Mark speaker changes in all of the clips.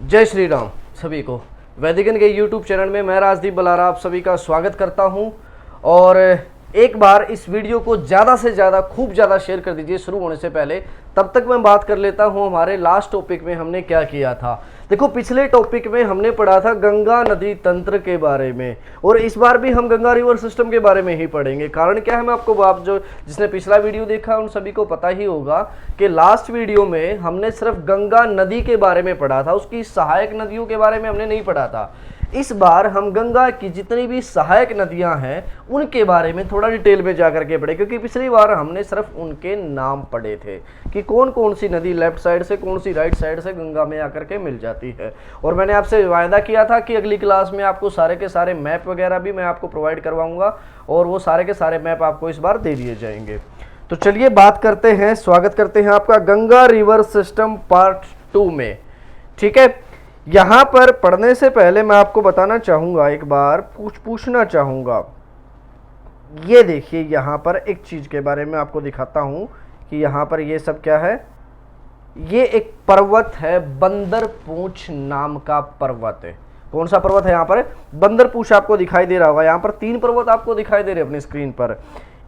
Speaker 1: जय श्री राम सभी को। वैदिकन के यूट्यूब चैनल में मैं राजदीप बलारा आप सभी का स्वागत करता हूं। और एक बार इस वीडियो को ज़्यादा से ज़्यादा खूब ज़्यादा शेयर कर दीजिए शुरू होने से पहले। तब तक मैं बात कर लेता हूं हमारे लास्ट टॉपिक में हमने क्या किया था। देखो, पिछले टॉपिक में हमने पढ़ा था गंगा नदी तंत्र के बारे में, और इस बार भी हम गंगा रिवर सिस्टम के बारे में ही पढ़ेंगे। कारण क्या है, मैं आपको आप जो जिसने पिछला वीडियो देखा उन सभी को पता ही होगा कि लास्ट वीडियो में हमने सिर्फ गंगा नदी के बारे में पढ़ा था, उसकी सहायक नदियों के बारे में हमने नहीं पढ़ा था। इस बार हम गंगा की जितनी भी सहायक नदियां हैं उनके बारे में थोड़ा डिटेल में जाकर के पढ़े, क्योंकि पिछली बार हमने सिर्फ उनके नाम पढ़े थे कि कौन कौन सी नदी लेफ्ट साइड से कौन सी राइट साइड से गंगा में आकर के मिल जाती है। और मैंने आपसे वायदा किया था कि अगली क्लास में आपको सारे के सारे मैप वगैरह भी मैं आपको प्रोवाइड करवाऊंगा, और वो सारे के सारे मैप आपको इस बार दे दिए जाएंगे। तो चलिए बात करते हैं, स्वागत करते हैं आपका गंगा रिवर सिस्टम पार्ट 2 में। ठीक है, यहाँ पर पढ़ने से पहले मैं आपको बताना चाहूँगा, एक बार पूछना चाहूँगा। ये देखिए, यहाँ पर एक चीज़ के बारे में आपको दिखाता हूँ कि यहाँ पर ये सब क्या है। ये एक पर्वत है, बंदरपूंछ नाम का पर्वत है। कौन सा पर्वत है यहाँ पर? बंदरपूंछ आपको दिखाई दे रहा होगा। यहाँ पर 3 पर्वत आपको दिखाई दे रहे अपनी स्क्रीन पर।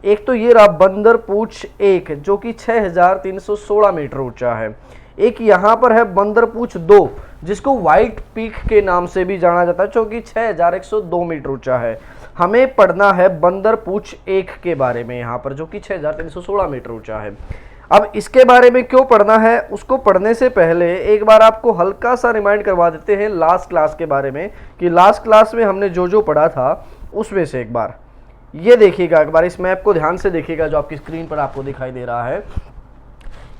Speaker 1: एक तो ये रहा बंदरपूंछ 1 जो कि 6316 मीटर ऊंचा है। एक यहाँ पर है बंदरपूंछ 2 जिसको व्हाइट पीक के नाम से भी जाना जाता है, जो कि 6102 मीटर ऊंचा है। हमें पढ़ना है बंदरपूंछ 1 के बारे में यहाँ पर, जो कि 6316 मीटर ऊंचा है। अब इसके बारे में क्यों पढ़ना है, उसको पढ़ने से पहले एक बार आपको हल्का सा रिमाइंड करवा देते हैं लास्ट क्लास के बारे में, कि लास्ट क्लास में हमने जो जो पढ़ा था उसमें से एक बार ये देखिएगा, एक बार इस मैप को ध्यान से देखिएगा जो आपकी स्क्रीन पर आपको दिखाई दे रहा है।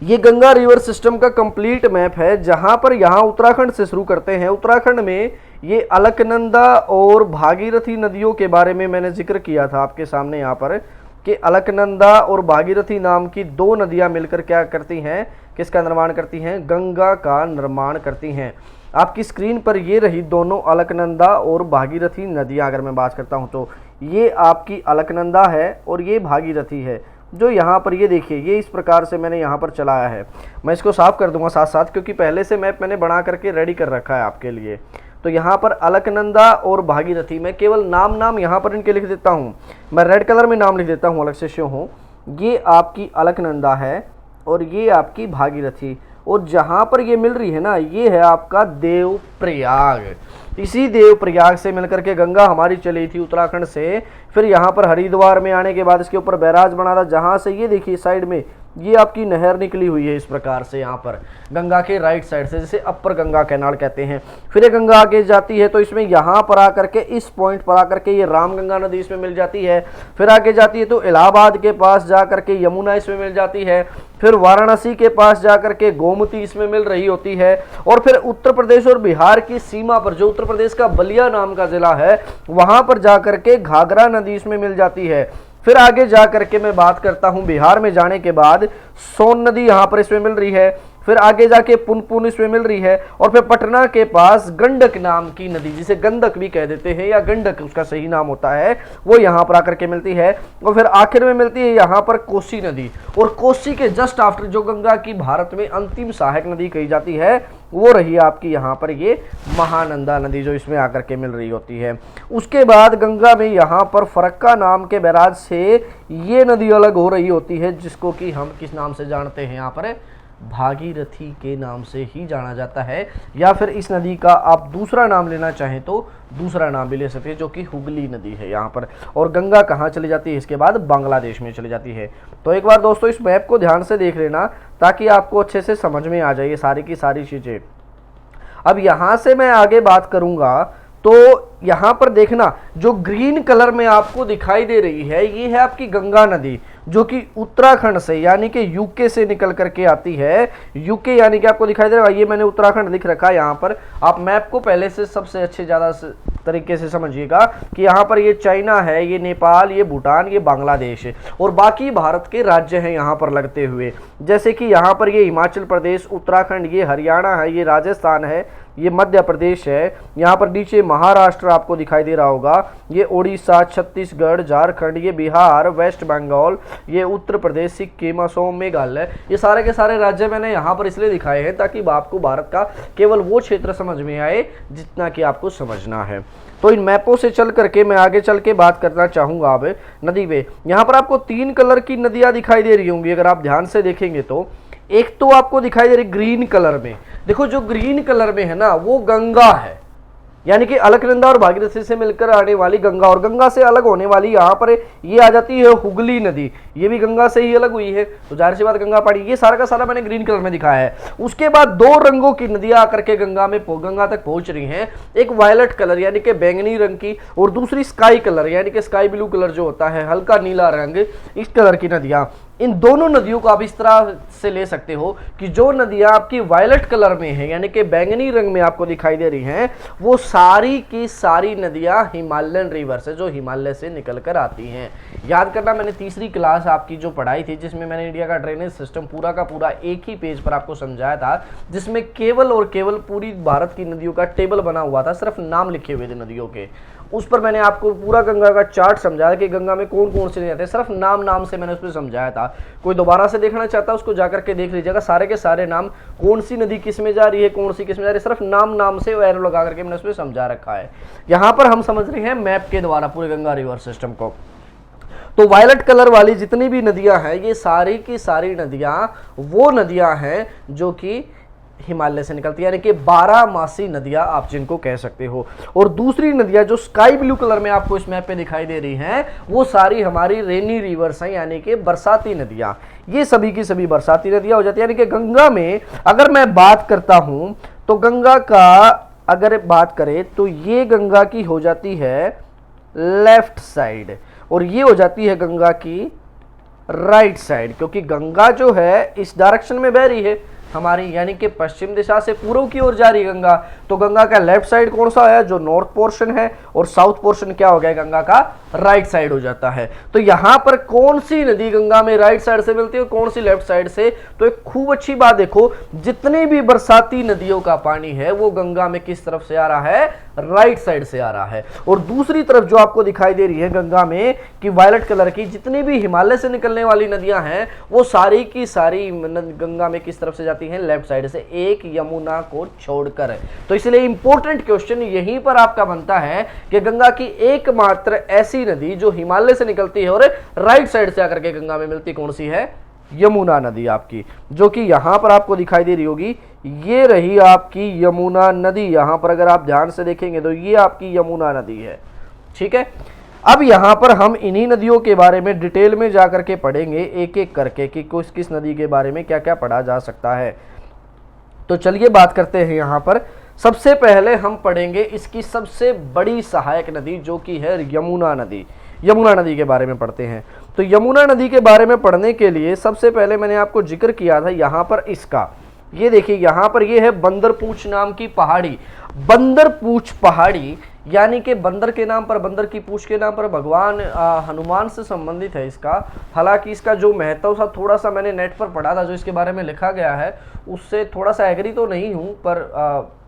Speaker 1: ये गंगा रिवर सिस्टम का कंप्लीट मैप है, जहां पर यहाँ उत्तराखंड से शुरू करते हैं। उत्तराखंड में ये अलकनंदा और भागीरथी नदियों के बारे में मैंने जिक्र किया था आपके सामने यहाँ पर, कि अलकनंदा और भागीरथी नाम की 2 नदियां मिलकर क्या करती हैं, किसका निर्माण करती हैं? गंगा का निर्माण करती हैं। आपकी स्क्रीन पर ये रही दोनों अलकनंदा और भागीरथी नदियां। अगर मैं बात करता हूं तो ये आपकी अलकनंदा है और ये भागीरथी है, जो यहाँ पर ये देखिए, ये इस प्रकार से मैंने यहाँ पर चलाया है। मैं इसको साफ कर दूंगा साथ साथ, क्योंकि पहले से मैप मैंने बना करके रेडी कर रखा है आपके लिए। तो यहाँ पर अलकनंदा और भागीरथी, मैं केवल नाम यहाँ पर इनके लिख देता हूँ। मैं रेड कलर में नाम लिख देता हूँ अलग से शो हो। ये आपकी अलकनंदा है और ये आपकी भागीरथी, और जहाँ पर ये मिल रही है ना, ये है आपका देवप्रयाग। इसी देवप्रयाग से मिलकर के गंगा हमारी चली थी उत्तराखंड से। फिर यहाँ पर हरिद्वार में आने के बाद इसके ऊपर बैराज बना था, जहाँ से ये देखिए साइड में ये आपकी नहर निकली हुई है इस प्रकार से यहाँ पर गंगा के राइट साइड से, जिसे अपर गंगा कैनाल कहते हैं। फिर ये गंगा आगे जाती है तो इसमें यहाँ पर आकर के इस पॉइंट पर आकर के ये रामगंगा नदी इसमें मिल जाती है। फिर आगे जाती है तो इलाहाबाद के पास जाकर के यमुना इसमें मिल जाती है। फिर वाराणसी के पास जाकर के गोमती इसमें मिल रही होती है। और फिर उत्तर प्रदेश और बिहार की सीमा पर, जो उत्तर प्रदेश का बलिया नाम का जिला है, वहां पर जाकर के घाघरा नदी इसमें मिल जाती है। फिर आगे जा करके मैं बात करता हूं, बिहार में जाने के बाद सोन नदी यहां पर इसमें मिल रही है। फिर आगे जाके पुनपुन इसमें मिल रही है। और फिर पटना के पास गंडक नाम की नदी, जिसे गंडक भी कह देते हैं या गंडक उसका सही नाम होता है, वो यहाँ पर आकर के मिलती है। और फिर आखिर में मिलती है यहाँ पर कोसी नदी। और कोसी के जस्ट आफ्टर जो गंगा की भारत में अंतिम सहायक नदी कही जाती है, वो रही आपकी यहाँ पर ये महानंदा नदी, जो इसमें आकर के मिल रही होती है। उसके बाद गंगा में यहाँ पर फरक्का नाम के बैराज से ये नदी अलग हो रही होती है, जिसको कि हम किस नाम से जानते हैं, यहाँ पर भागीरथी के नाम से ही जाना जाता है। या फिर इस नदी का आप दूसरा नाम लेना चाहें तो दूसरा नाम भी ले सकते हैं, जो कि हुगली नदी है यहाँ पर। और गंगा कहाँ चली जाती है, इसके बाद बांग्लादेश में चली जाती है। तो एक बार दोस्तों इस मैप को ध्यान से देख लेना, ताकि आपको अच्छे से समझ में आ जाए सारी की सारी चीज़ें। अब यहाँ से मैं आगे बात करूँगा, तो यहाँ पर देखना जो ग्रीन कलर में आपको दिखाई दे रही है, ये है आपकी गंगा नदी, जो कि उत्तराखंड से यानी कि यूके से निकल करके आती है। यूके यानी कि आपको दिखाई दे रहा है, ये मैंने उत्तराखंड लिख रखा है यहाँ पर। आप मैप को पहले से सबसे अच्छे ज़्यादा तरीके से समझिएगा कि यहाँ पर ये चाइना है, ये नेपाल, ये भूटान, ये बांग्लादेश है, और बाकी भारत के राज्य हैं यहाँ पर लगते हुए। जैसे कि यहाँ पर ये हिमाचल प्रदेश, उत्तराखंड, ये हरियाणा है, ये राजस्थान है, ये मध्य प्रदेश है। यहाँ पर नीचे महाराष्ट्र आपको दिखाई दे रहा होगा, ये उड़ीसा, छत्तीसगढ़, झारखंड, ये बिहार, वेस्ट बंगाल, ये उत्तर प्रदेश, सिक्किम, असम, मेघालय, ये सारे के सारे राज्य मैंने यहाँ पर इसलिए दिखाए हैं ताकि आपको भारत का केवल वो क्षेत्र समझ में आए जितना कि आपको समझना है। तो इन मैपों से चल करके मैं आगे चल के बात करना चाहूंगा अब नदी पे। यहाँ पर आपको 3 कलर की नदियां दिखाई दे रही होंगी अगर आप ध्यान से देखेंगे तो। एक तो आपको दिखाई दे रही ग्रीन कलर में, देखो जो ग्रीन कलर में है ना वो गंगा है, यानी कि अलकनंदा और भागीरथी से मिलकर आने वाली गंगा, और गंगा से अलग होने वाली यहाँ पर ये आ जाती है हुगली नदी, ये भी गंगा से ही अलग हुई है, तो जाहिर सी बात गंगा पानी, ये सारा का सारा मैंने ग्रीन कलर में दिखाया है। उसके बाद 2 रंगों की नदियां आकर के गंगा तक पहुंच रही हैं, एक वायलेट कलर यानी कि बैंगनी रंग की, और दूसरी स्काई कलर यानी कि स्काई ब्लू कलर जो होता है, हल्का नीला रंग, इस कलर की नदियां। इन दोनों नदियों को आप इस तरह से ले सकते हो कि जो नदियां आपकी वायलेट कलर में है यानी कि बैंगनी रंग में आपको दिखाई दे रही हैं, वो सारी की सारी नदियां हिमालयन रिवर से, जो हिमालय से निकल कर आती हैं। याद करना, मैंने तीसरी क्लास आपकी जो पढ़ाई थी जिसमें मैंने इंडिया का ड्रेनेज सिस्टम पूरा का पूरा एक ही पेज पर आपको समझाया था, जिसमें केवल और केवल पूरी भारत की नदियों का टेबल बना हुआ था, सिर्फ नाम लिखे हुए थे नदियों के। उस पर मैंने आपको पूरा गंगा का चार्ट समझाया कि गंगा में कौन कौन से नदी आते हैं, सिर्फ नाम से मैंने उस पर समझाया था। कोई दोबारा से देखना चाहता है उसको जाकर के देख लीजिएगा, सारे के सारे नाम, कौन सी नदी किस में जा रही है, कौन सी किस में जा रही है, सिर्फ नाम से एरो लगा करके मैंने उस पर समझा रखा है। यहाँ पर हम समझ रहे हैं मैप के द्वारा पूरे गंगा रिवर सिस्टम को। तो वायलेट कलर वाली जितनी भी नदियां हैं, ये सारी की सारी नदियां वो नदियां हैं जो कि हिमालय से निकलती है, यानी कि 12 नदियां आप जिनको कह सकते हो। और दूसरी नदियां जो स्काई ब्लू कलर में आपको इस मैप पे दिखाई दे रही हैं, वो सारी हमारी रेनी रिवर्स हैं, यानी कि बरसाती नदियां। ये सभी की सभी बरसाती नदियां हो जाती है। यानी कि गंगा में अगर मैं बात करता हूं तो गंगा का अगर बात करें तो ये गंगा की हो जाती है लेफ्ट साइड, और ये हो जाती है गंगा की राइट साइड, क्योंकि गंगा जो है इस डायरेक्शन में बह रही है हमारी, यानी कि पश्चिम दिशा से पूर्व की ओर जा रही है गंगा। तो गंगा का लेफ्ट साइड कौन सा है, जो नॉर्थ पोर्शन है, और साउथ पोर्शन क्या हो गया, गंगा का राइट साइड हो जाता है। तो यहां पर कौन सी नदी गंगा में राइट साइड से मिलती है, कौन सी लेफ्ट साइड से? तो एक खूब अच्छी बात देखो, जितनी भी बरसाती नदियों का पानी है वो गंगा में किस तरफ से आ रहा है, राइट साइड से आ रहा है। और दूसरी तरफ जो आपको दिखाई दे रही है गंगा में कि वायलेट कलर की जितनी भी हिमालय से निकलने वाली नदियां हैं, वो सारी की सारी गंगा में किस तरफ से जाती हैं, लेफ्ट साइड से, एक यमुना को छोड़कर। तो इसलिए इंपॉर्टेंट क्वेश्चन यहीं पर आपका बनता है कि गंगा की एकमात्र ऐसी नदी जो हिमालय से निकलती है और राइट साइड से आकर के गंगा में मिलती, कौन सी है, यमुना नदी आपकी, जो कि यहां पर आपको दिखाई दे रही होगी। ये रही आपकी यमुना नदी, यहां पर अगर आप ध्यान से देखेंगे तो ये आपकी यमुना नदी है। ठीक है, अब यहां पर हम इन्हीं नदियों के बारे में डिटेल में जाकर के पढ़ेंगे एक एक करके कि किस किस नदी के बारे में क्या क्या पढ़ा जा सकता है। तो चलिए बात करते हैं। यहां पर सबसे पहले हम पढ़ेंगे इसकी सबसे बड़ी सहायक नदी जो कि है यमुना नदी। यमुना नदी के बारे में पढ़ते हैं। तो यमुना नदी के बारे में पढ़ने के लिए सबसे पहले मैंने आपको जिक्र किया था यहाँ पर इसका, ये देखिए यहाँ पर ये है बंदरपूछ नाम की पहाड़ी। बंदरपूछ पहाड़ी यानी कि बंदर के नाम पर, बंदर की पूछ के नाम पर भगवान हनुमान से संबंधित है इसका। हालांकि इसका जो महत्व था थोड़ा सा मैंने नेट पर पढ़ा था, जो इसके बारे में लिखा गया है उससे थोड़ा सा एग्री तो नहीं हूँ, पर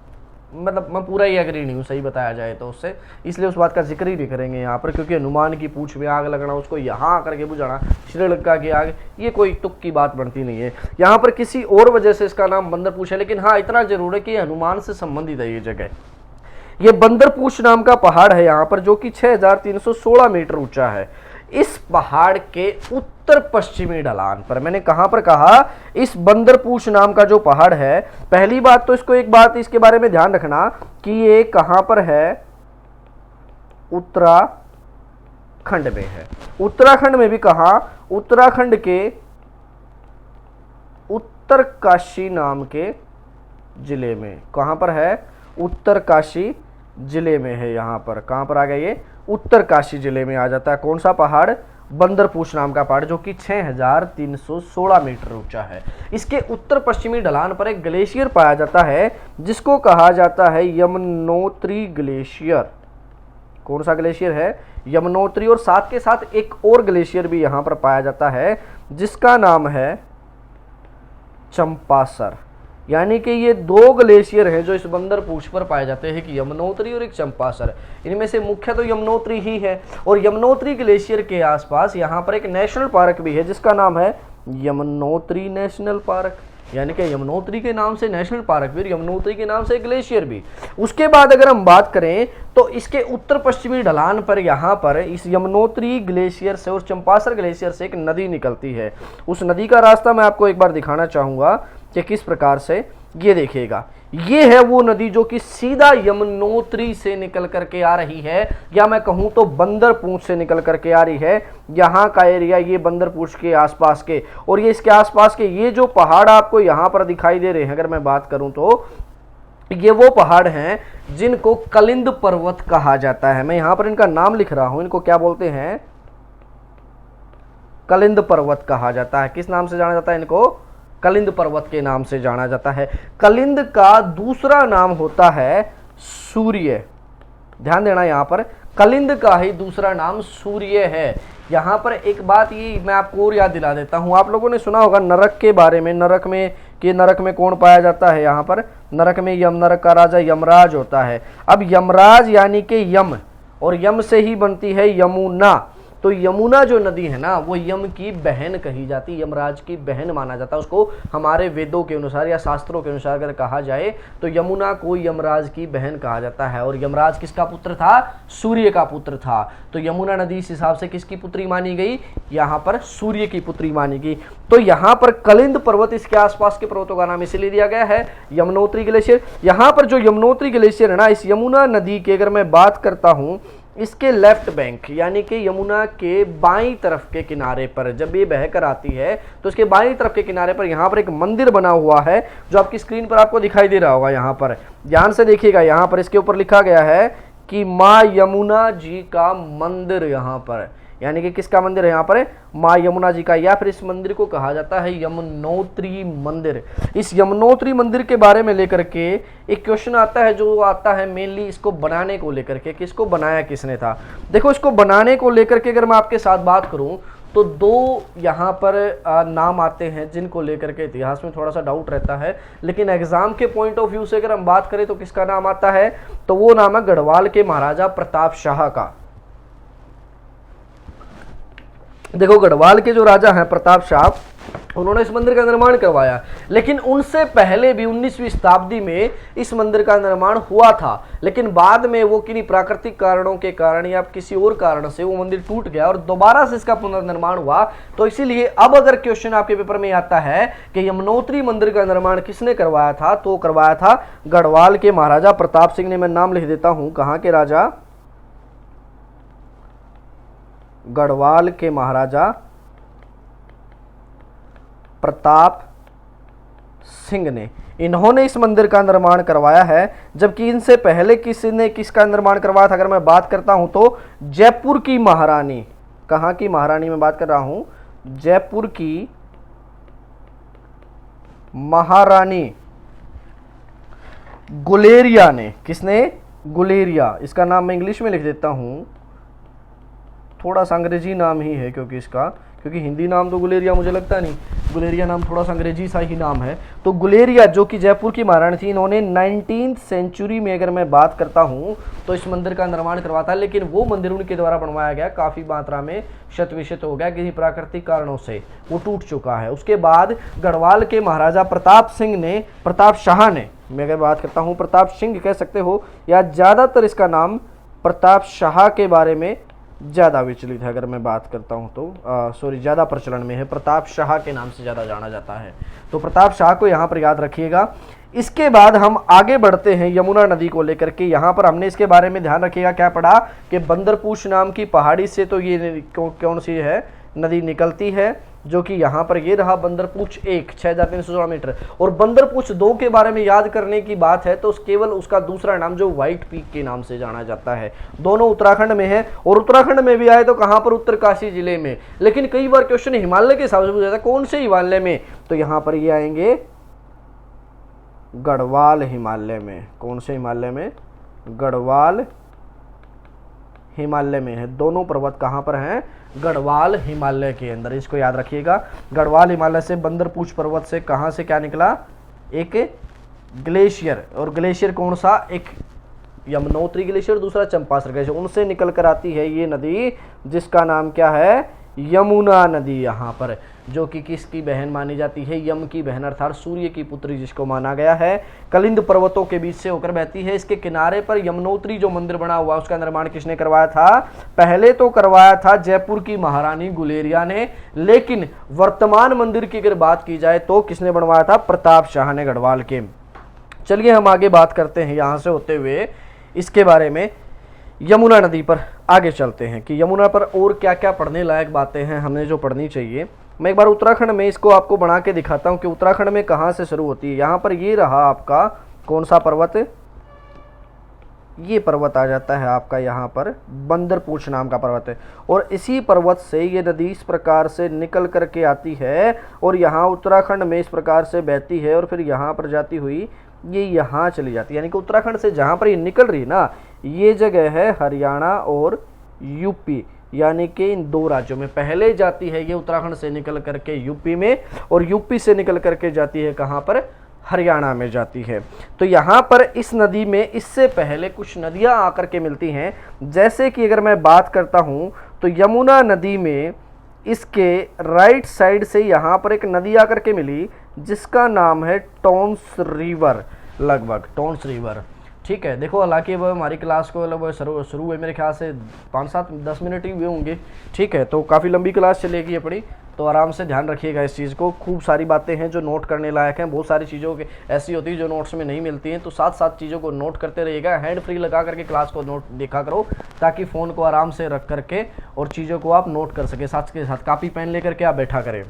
Speaker 1: मतलब मैं पूरा ही एग्री नहीं हूँ सही बताया जाए तो उससे, इसलिए उस बात का जिक्र ही नहीं करेंगे यहाँ पर, क्योंकि हनुमान की पूंछ में आग लगना, उसको यहाँ आकर के बुझाना, श्रीलंका की आग, ये कोई तुक की बात बनती नहीं है। यहाँ पर किसी और वजह से इसका नाम बंदरपूछ है, लेकिन हाँ इतना जरूर है कि हनुमान से संबंधित है ये जगह। ये बंदरपूछ नाम का पहाड़ है यहाँ पर, जो कि 6316 मीटर ऊंचा है। इस पहाड़ के उत्तर पश्चिमी ढलान पर, मैंने कहां पर कहा, इस बंदरपूछ नाम का जो पहाड़ है, पहली बात तो इसको एक बात इसके बारे में ध्यान रखना कि ये कहां पर है, उत्तराखंड में है। उत्तराखंड में भी कहां, उत्तराखंड के उत्तरकाशी नाम के जिले में। कहां पर है, उत्तरकाशी जिले में है। यहां पर कहां पर आ गया ये, उत्तरकाशी जिले में आ जाता है। कौन सा पहाड़, बंदरपूछ नाम का पहाड़, जो कि 6316 मीटर ऊंचा है। इसके उत्तर पश्चिमी ढलान पर एक ग्लेशियर पाया जाता है जिसको कहा जाता है यमुनोत्री ग्लेशियर। कौन सा ग्लेशियर है, यमुनोत्री। और साथ के साथ एक और ग्लेशियर भी यहां पर पाया जाता है जिसका नाम है चंपासर। यानी कि ये दो ग्लेशियर हैं जो इस बंदर पूछ पर पाए जाते हैं, कि यमुनोत्री और एक चंपासर। इनमें से मुख्य तो यमुनोत्री ही है। और यमुनोत्री ग्लेशियर के आसपास यहाँ पर एक नेशनल पार्क भी है जिसका नाम है यमुनोत्री नेशनल पार्क। यानी कि यमुनोत्री के नाम से नेशनल पार्क भी और यमुनोत्री के नाम से ग्लेशियर भी। उसके बाद अगर हम बात करें तो इसके उत्तर पश्चिमी ढलान पर यहाँ पर इस यमुनोत्री ग्लेशियर से और चंपासर ग्लेशियर से एक नदी निकलती है। उस नदी का रास्ता मैं आपको एक बार दिखाना चाहूँगा कि किस प्रकार से। ये देखिएगा, ये है वो नदी जो कि सीधा यमुनोत्री से निकल करके आ रही है, या मैं कहूं तो बंदरपूंछ से निकल करके आ रही है। यहाँ का एरिया ये बंदरपूंछ के आसपास के, और ये इसके आसपास के ये जो पहाड़ आपको यहाँ पर दिखाई दे रहे हैं, अगर मैं बात करूं तो ये वो पहाड़ हैं जिनको कलिंद पर्वत कहा जाता है। मैं यहाँ पर इनका नाम लिख रहा हूं, इनको क्या बोलते हैं? कलिंद पर्वत कहा जाता है। किस नाम से जाना जाता है इनको? कलिंद पर्वत के नाम से जाना जाता है। कलिंद का दूसरा नाम होता है सूर्य। ध्यान देना, यहाँ पर कलिंद का ही दूसरा नाम सूर्य है। यहाँ पर एक बात ये मैं आपको और याद दिला देता हूँ, आप लोगों ने सुना होगा नरक के बारे में। नरक में कि नरक में कौन पाया जाता है? यहाँ पर नरक में नरक का राजा यमराज होता है। अब यमराज यानी कि यम, और यम से ही बनती है यमुना। तो यमुना जो नदी है ना, वो यम की बहन कही जाती है, यमराज की बहन माना जाता है उसको। हमारे वेदों के अनुसार या शास्त्रों के अनुसार अगर कहा जाए तो यमुना को यमराज की बहन कहा जाता है। और यमराज किसका पुत्र था? सूर्य का पुत्र था। तो यमुना नदी इस हिसाब से किसकी पुत्री मानी गई? यहाँ पर सूर्य की पुत्री मानी गई। तो यहाँ पर कलिंद पर्वत, इसके आसपास के पर्वतों का नाम इसलिए दिया गया है यमुनोत्री ग्लेशियर। यहाँ पर जो यमुनोत्री ग्लेशियर है ना, इस यमुना नदी की अगर मैं बात करता हूँ, इसके लेफ्ट बैंक यानी कि यमुना के बाईं तरफ के किनारे पर जब ये बहकर आती है तो इसके बाईं तरफ के किनारे पर यहाँ पर एक मंदिर बना हुआ है जो आपकी स्क्रीन पर आपको दिखाई दे रहा होगा। यहाँ पर ध्यान से देखिएगा, यहाँ पर इसके ऊपर लिखा गया है कि माँ यमुना जी का मंदिर। यहाँ पर यानी कि किसका मंदिर है? यहाँ पर माँ यमुना जी का, या फिर इस मंदिर को कहा जाता है यमुनोत्री मंदिर। इस यमुनोत्री मंदिर के बारे में लेकर के एक क्वेश्चन आता है, जो आता है मेनली इसको बनाने को लेकर के, किसको बनाया किसने था। देखो, इसको बनाने को लेकर के अगर मैं आपके साथ बात करूं तो दो यहाँ पर नाम आते हैं जिनको लेकर के इतिहास में थोड़ा सा डाउट रहता है, लेकिन एग्जाम के पॉइंट ऑफ व्यू से अगर हम बात करें तो किसका नाम आता है? तो वो नाम है गढ़वाल के महाराजा प्रताप शाह का। देखो, गढ़वाल के जो राजा हैं प्रताप शाह, उन्होंने इस मंदिर का निर्माण करवाया, लेकिन उनसे पहले भी 19वीं शताब्दी में इस मंदिर का निर्माण हुआ था। लेकिन बाद में वो किन्हीं प्राकृतिक कारणों के कारण या किसी और कारण से वो मंदिर टूट गया और दोबारा से इसका पुनर्निर्माण हुआ। तो इसीलिए अब अगर क्वेश्चन आपके पेपर में आता है कि यमुनोत्री मंदिर का निर्माण किसने करवाया था, तो करवाया था गढ़वाल के महाराजा प्रताप सिंह ने। मैं नाम लिख देता हूं, कहां के राजा? गढ़वाल के महाराजा प्रताप सिंह ने, इन्होंने इस मंदिर का निर्माण करवाया है। जबकि इनसे पहले किसने किसका निर्माण करवाया था? अगर मैं बात करता हूं तो जयपुर की महारानी। कहां की महारानी मैं बात कर रहा हूं? जयपुर की महारानी गुलेरिया ने। किसने? गुलेरिया। इसका नाम मैं इंग्लिश में लिख देता हूं, थोड़ा सा अंग्रेजी नाम ही है क्योंकि हिंदी नाम तो गुलेरिया मुझे लगता नहीं, गुलेरिया नाम थोड़ा सा अंग्रेजी सा ही नाम है। तो गुलेरिया जो कि जयपुर की महारानी थी, इन्होंने 19th सेंचुरी में अगर मैं बात करता हूं तो इस मंदिर का निर्माण करवाता है। लेकिन वो मंदिर उनके द्वारा बनवाया गया, काफ़ी मात्रा में क्षत विक्षत हो गया, किसी प्राकृतिक कारणों से वो टूट चुका है। उसके बाद गढ़वाल के महाराजा प्रताप शाह ने, मैं अगर बात करता हूँ प्रताप सिंह कह सकते हो, या ज़्यादातर इसका नाम प्रताप शाह के बारे में ज़्यादा विचलित है। अगर मैं बात करता हूं तो ज़्यादा प्रचलन में है, प्रताप शाह के नाम से ज़्यादा जाना जाता है। तो प्रताप शाह को यहाँ पर याद रखिएगा। इसके बाद हम आगे बढ़ते हैं यमुना नदी को लेकर के। यहाँ पर हमने इसके बारे में ध्यान रखिएगा, क्या पढ़ा कि बंदरपूछ नाम की पहाड़ी से तो ये कौन सी है नदी निकलती है, जो कि यहाँ पर ये रहा बंदरपूछ 1 6316 मीटर। और बंदरपूछ 2 के बारे में याद करने की बात है तो केवल उसका दूसरा नाम जो व्हाइट पीक के नाम से जाना जाता है। दोनों उत्तराखंड में है, और उत्तराखंड में भी आए तो कहाँ पर? उत्तरकाशी जिले में। लेकिन कई बार क्वेश्चन हिमालय के हिसाब से पूछा जाता है, कौन से हिमालय में? तो यहाँ पर ये आएंगे गढ़वाल हिमालय में। कौन से हिमालय में? गढ़वाल हिमालय में है। दोनों पर्वत कहाँ पर हैं? गढ़वाल हिमालय के अंदर। इसको याद रखिएगा, गढ़वाल हिमालय से बंदरपूछ पर्वत से कहाँ से क्या निकला? एक ग्लेशियर, और ग्लेशियर कौन सा, एक यमुनोत्री ग्लेशियर, दूसरा चंपासर ग्लेशियर, उनसे निकल कर आती है ये नदी जिसका नाम क्या है, यमुना नदी यहाँ पर, जो कि किसकी बहन मानी जाती है, यम की बहन अर्थात सूर्य की पुत्री जिसको माना गया है। कलिंद पर्वतों के बीच से होकर बहती है। इसके किनारे पर यमुनोत्री जो मंदिर बना हुआ उसका निर्माण किसने करवाया था, पहले तो करवाया था जयपुर की महारानी गुलेरिया ने, लेकिन वर्तमान मंदिर की अगर बात की जाए तो किसने बनवाया था, प्रताप शाह ने गढ़वाल के। चलिए हम आगे बात करते हैं यहाँ से होते हुए इसके बारे में, यमुना नदी पर आगे चलते हैं कि यमुना पर और क्या क्या पढ़ने लायक बातें हैं हमें जो पढ़नी चाहिए। मैं एक बार उत्तराखंड में इसको आपको बना के दिखाता हूँ कि उत्तराखंड में कहाँ से शुरू होती है। यहाँ पर ये रहा आपका कौन सा पर्वत, ये पर्वत आ जाता है आपका यहाँ पर बंदरपूछ नाम का पर्वत है, और इसी पर्वत से ये नदी इस प्रकार से निकल करके आती है और यहाँ उत्तराखंड में इस प्रकार से बहती है और फिर यहाँ पर जाती हुई ये यहाँ चली जाती है। यानी कि उत्तराखंड से जहाँ पर ये निकल रही ना, ये जगह है हरियाणा और यूपी, यानी कि इन दो राज्यों में। पहले जाती है ये उत्तराखंड से निकल करके यूपी में, और यूपी से निकल करके जाती है कहाँ पर, हरियाणा में जाती है। तो यहाँ पर इस नदी में इससे पहले कुछ नदियाँ आकर के मिलती हैं, जैसे कि अगर मैं बात करता हूँ तो यमुना नदी में इसके राइट साइड से यहाँ पर एक नदी आकर के मिली जिसका नाम है टोन्स रिवर, लगभग टोन्स रिवर। ठीक है, देखो हालांकि वो हमारी क्लास को मतलब शुरू हुए मेरे ख्याल से 5-7-10 मिनट ही हुए होंगे। ठीक है, तो काफ़ी लंबी क्लास चलेगी अपनी, तो आराम से ध्यान रखिएगा इस चीज़ को। खूब सारी बातें हैं जो नोट करने लायक हैं, बहुत सारी चीज़ों के ऐसी होती है जो नोट्स में नहीं मिलती हैं, तो साथ साथ चीज़ों को नोट करते रहिएगा। हैंड फ्री लगा करके क्लास को नोट देखा करो ताकि फ़ोन को आराम से रख करके और चीज़ों को आप नोट कर सके, साथ के साथ कापी पेन लेकर के आप बैठा करें।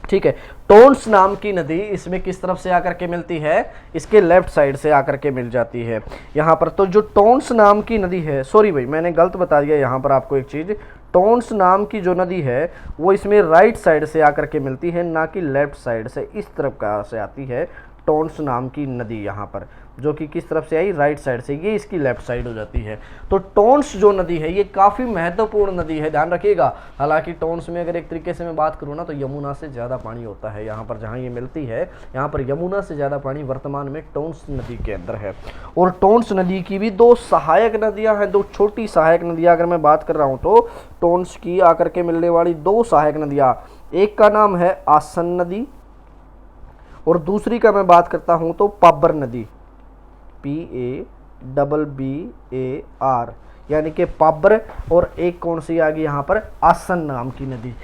Speaker 1: ठीक है, टोन्स नाम की नदी इसमें किस तरफ से आकर के मिलती है, इसके लेफ्ट साइड से आकर के मिल जाती है यहाँ पर। तो जो टोन्स नाम की नदी है, सॉरी भाई मैंने गलत बता दिया यहाँ पर आपको एक चीज़, टोन्स नाम की जो नदी है वो इसमें राइट साइड से आकर के मिलती है, ना कि लेफ्ट साइड से, इस तरफ का से आती है टोन्स नाम की नदी यहाँ पर, जो कि किस तरफ से आई, राइट साइड से, ये इसकी लेफ्ट साइड हो जाती है। तो टोन्स जो नदी है ये काफ़ी महत्वपूर्ण नदी है, ध्यान रखिएगा। हालांकि टोन्स में अगर एक तरीके से मैं बात करूँ ना तो यमुना से ज़्यादा पानी होता है यहाँ पर, जहाँ ये मिलती है यहाँ पर यमुना से ज़्यादा पानी वर्तमान में टोन्स नदी के अंदर है। और टोन्स नदी की भी दो सहायक नदियाँ हैं, दो छोटी सहायक नदियाँ अगर मैं बात कर रहा हूँ तो टोन्स की आकर के मिलने वाली दो सहायक नदियाँ, एक का नाम है आसन नदी और दूसरी का मैं बात करता हूँ तो पाबर नदी, PABBAR, यानी कि पाबर, और एक कौन सी आ गई यहाँ पर, आसन नाम की नदी।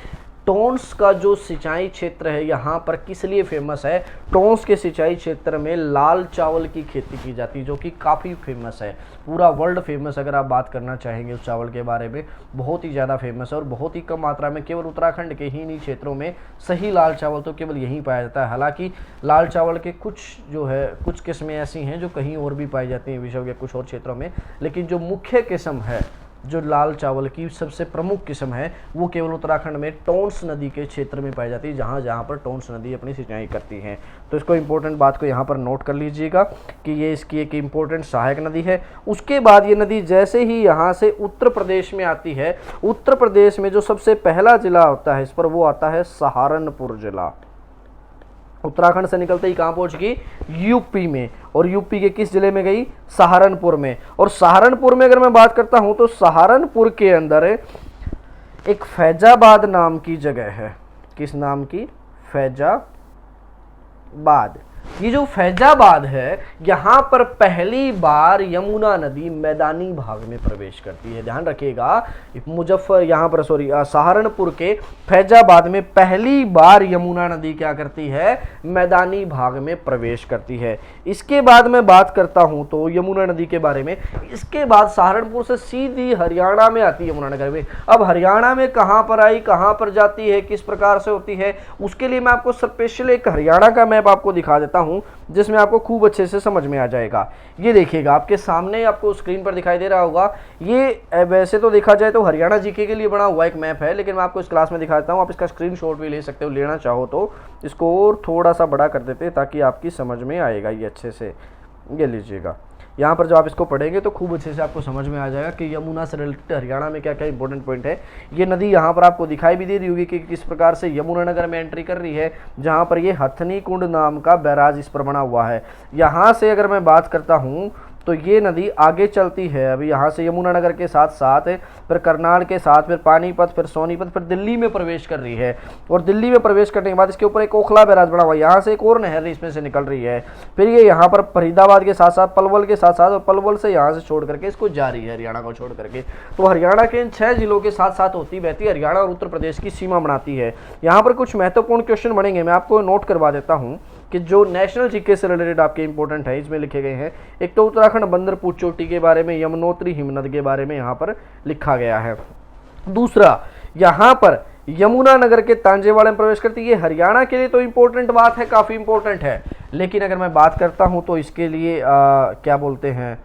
Speaker 1: टोन्स का जो सिंचाई क्षेत्र है यहाँ पर किस लिए फेमस है, टोन्स के सिंचाई क्षेत्र में लाल चावल की खेती की जाती है, जो कि काफ़ी फेमस है, पूरा वर्ल्ड फेमस। अगर आप बात करना चाहेंगे उस चावल के बारे में, बहुत ही ज़्यादा फेमस है और बहुत ही कम मात्रा में, केवल उत्तराखंड के ही नहीं क्षेत्रों में सही लाल चावल तो केवल यहीं पाया जाता है। हालांकि लाल चावल के कुछ जो है कुछ किस्में ऐसी हैं जो कहीं और भी पाई जाती हैं विश्व के कुछ और क्षेत्रों में, लेकिन जो मुख्य किस्म है, जो लाल चावल की सबसे प्रमुख किस्म है, वो केवल उत्तराखंड में टोन्स नदी के क्षेत्र में पाई जाती है, जहाँ पर टोन्स नदी अपनी सिंचाई करती है। तो इसको इम्पोर्टेंट बात को यहाँ पर नोट कर लीजिएगा कि ये इसकी एक इम्पोर्टेंट सहायक नदी है। उसके बाद ये नदी जैसे ही यहाँ से उत्तर प्रदेश में आती है, उत्तर प्रदेश में जो सबसे पहला जिला होता है इस पर, वो आता है सहारनपुर जिला। उत्तराखंड से निकलते ही कहाँ पहुँच गई, यूपी में, और यूपी के किस जिले में गई, सहारनपुर में। और सहारनपुर में अगर मैं बात करता हूँ तो सहारनपुर के अंदर एक फैजाबाद नाम की जगह है, किस नाम की, फैजाबाद। ये जो फैजाबाद है यहाँ पर पहली बार यमुना नदी मैदानी भाग में प्रवेश करती है, ध्यान रखिएगा। सहारनपुर के फैजाबाद में पहली बार यमुना नदी क्या करती है, मैदानी भाग में प्रवेश करती है। इसके बाद मैं बात करता हूँ तो यमुना नदी के बारे में, इसके बाद सहारनपुर से सीधी हरियाणा में आती है यमुना नगर में। अब हरियाणा में कहाँ पर आई, कहाँ पर जाती है, किस प्रकार से होती है, उसके लिए मैं आपको स्पेशल एक हरियाणा का मैप आपको दिखा देता हूं जिसमें आपको खूब अच्छे से समझ में आ जाएगा। ये देखिएगा आपके सामने, आपको स्क्रीन पर दिखाई दे रहा होगा। ये वैसे तो देखा जाए तो हरियाणा जीके के लिए बना हुआ एक मैप है, लेकिन मैं आपको इस क्लास में दिखा देता हूँ। आप इसका स्क्रीनशॉट भी ले सकते हो, लेना चाहो तो। इसको और थोड़ा सा बड़ा कर देते हैं ताकि आपकी समझ में आएगा ये अच्छे से। ये लीजिएगा, यहाँ पर जब आप इसको पढ़ेंगे तो खूब अच्छे से आपको समझ में आ जाएगा कि यमुना से रिलेटेड हरियाणा में क्या क्या इंपॉर्टेंट पॉइंट है। ये नदी यहाँ पर आपको दिखाई भी दे रही होगी कि किस प्रकार से यमुनानगर में एंट्री कर रही है, जहाँ पर ये हथनी कुंड नाम का बैराज इस पर बना हुआ है। यहाँ से अगर मैं बात करता हूँ तो ये नदी आगे चलती है, अभी यहाँ से यमुनानगर के साथ साथ फिर करनाल के साथ फिर पानीपत, फिर सोनीपत, फिर दिल्ली में प्रवेश कर रही है। और दिल्ली में प्रवेश करने के बाद इसके ऊपर एक ओखला बैराज बना हुआ है, यहाँ से एक और नहर इसमें से निकल रही है। फिर ये यहाँ पर फरीदाबाद के साथ साथ पलवल के साथ साथ, और पलवल से यहाँ से छोड़ करके इसको जारी है हरियाणा को छोड़ करके। तो हरियाणा के इन 6 जिलों के साथ साथ होती बहती हरियाणा और उत्तर प्रदेश की सीमा बनाती है। यहाँ पर कुछ महत्वपूर्ण क्वेश्चन बनेंगे, मैं आपको नोट करवा देता हूँ कि जो नेशनल जीके से रिलेटेड आपके इंपॉर्टेंट है, इसमें लिखे गए हैं। एक तो उत्तराखंड बंदरपुर चोटी के बारे में, यमुनोत्री हिमनद के बारे में यहाँ पर लिखा गया है। दूसरा, यहाँ पर यमुनानगर के तांजेवाड़े में प्रवेश करती है। ये हरियाणा के लिए तो इंपॉर्टेंट बात है, काफ़ी इंपॉर्टेंट है, लेकिन अगर मैं बात करता हूँ तो इसके लिए क्या बोलते हैं,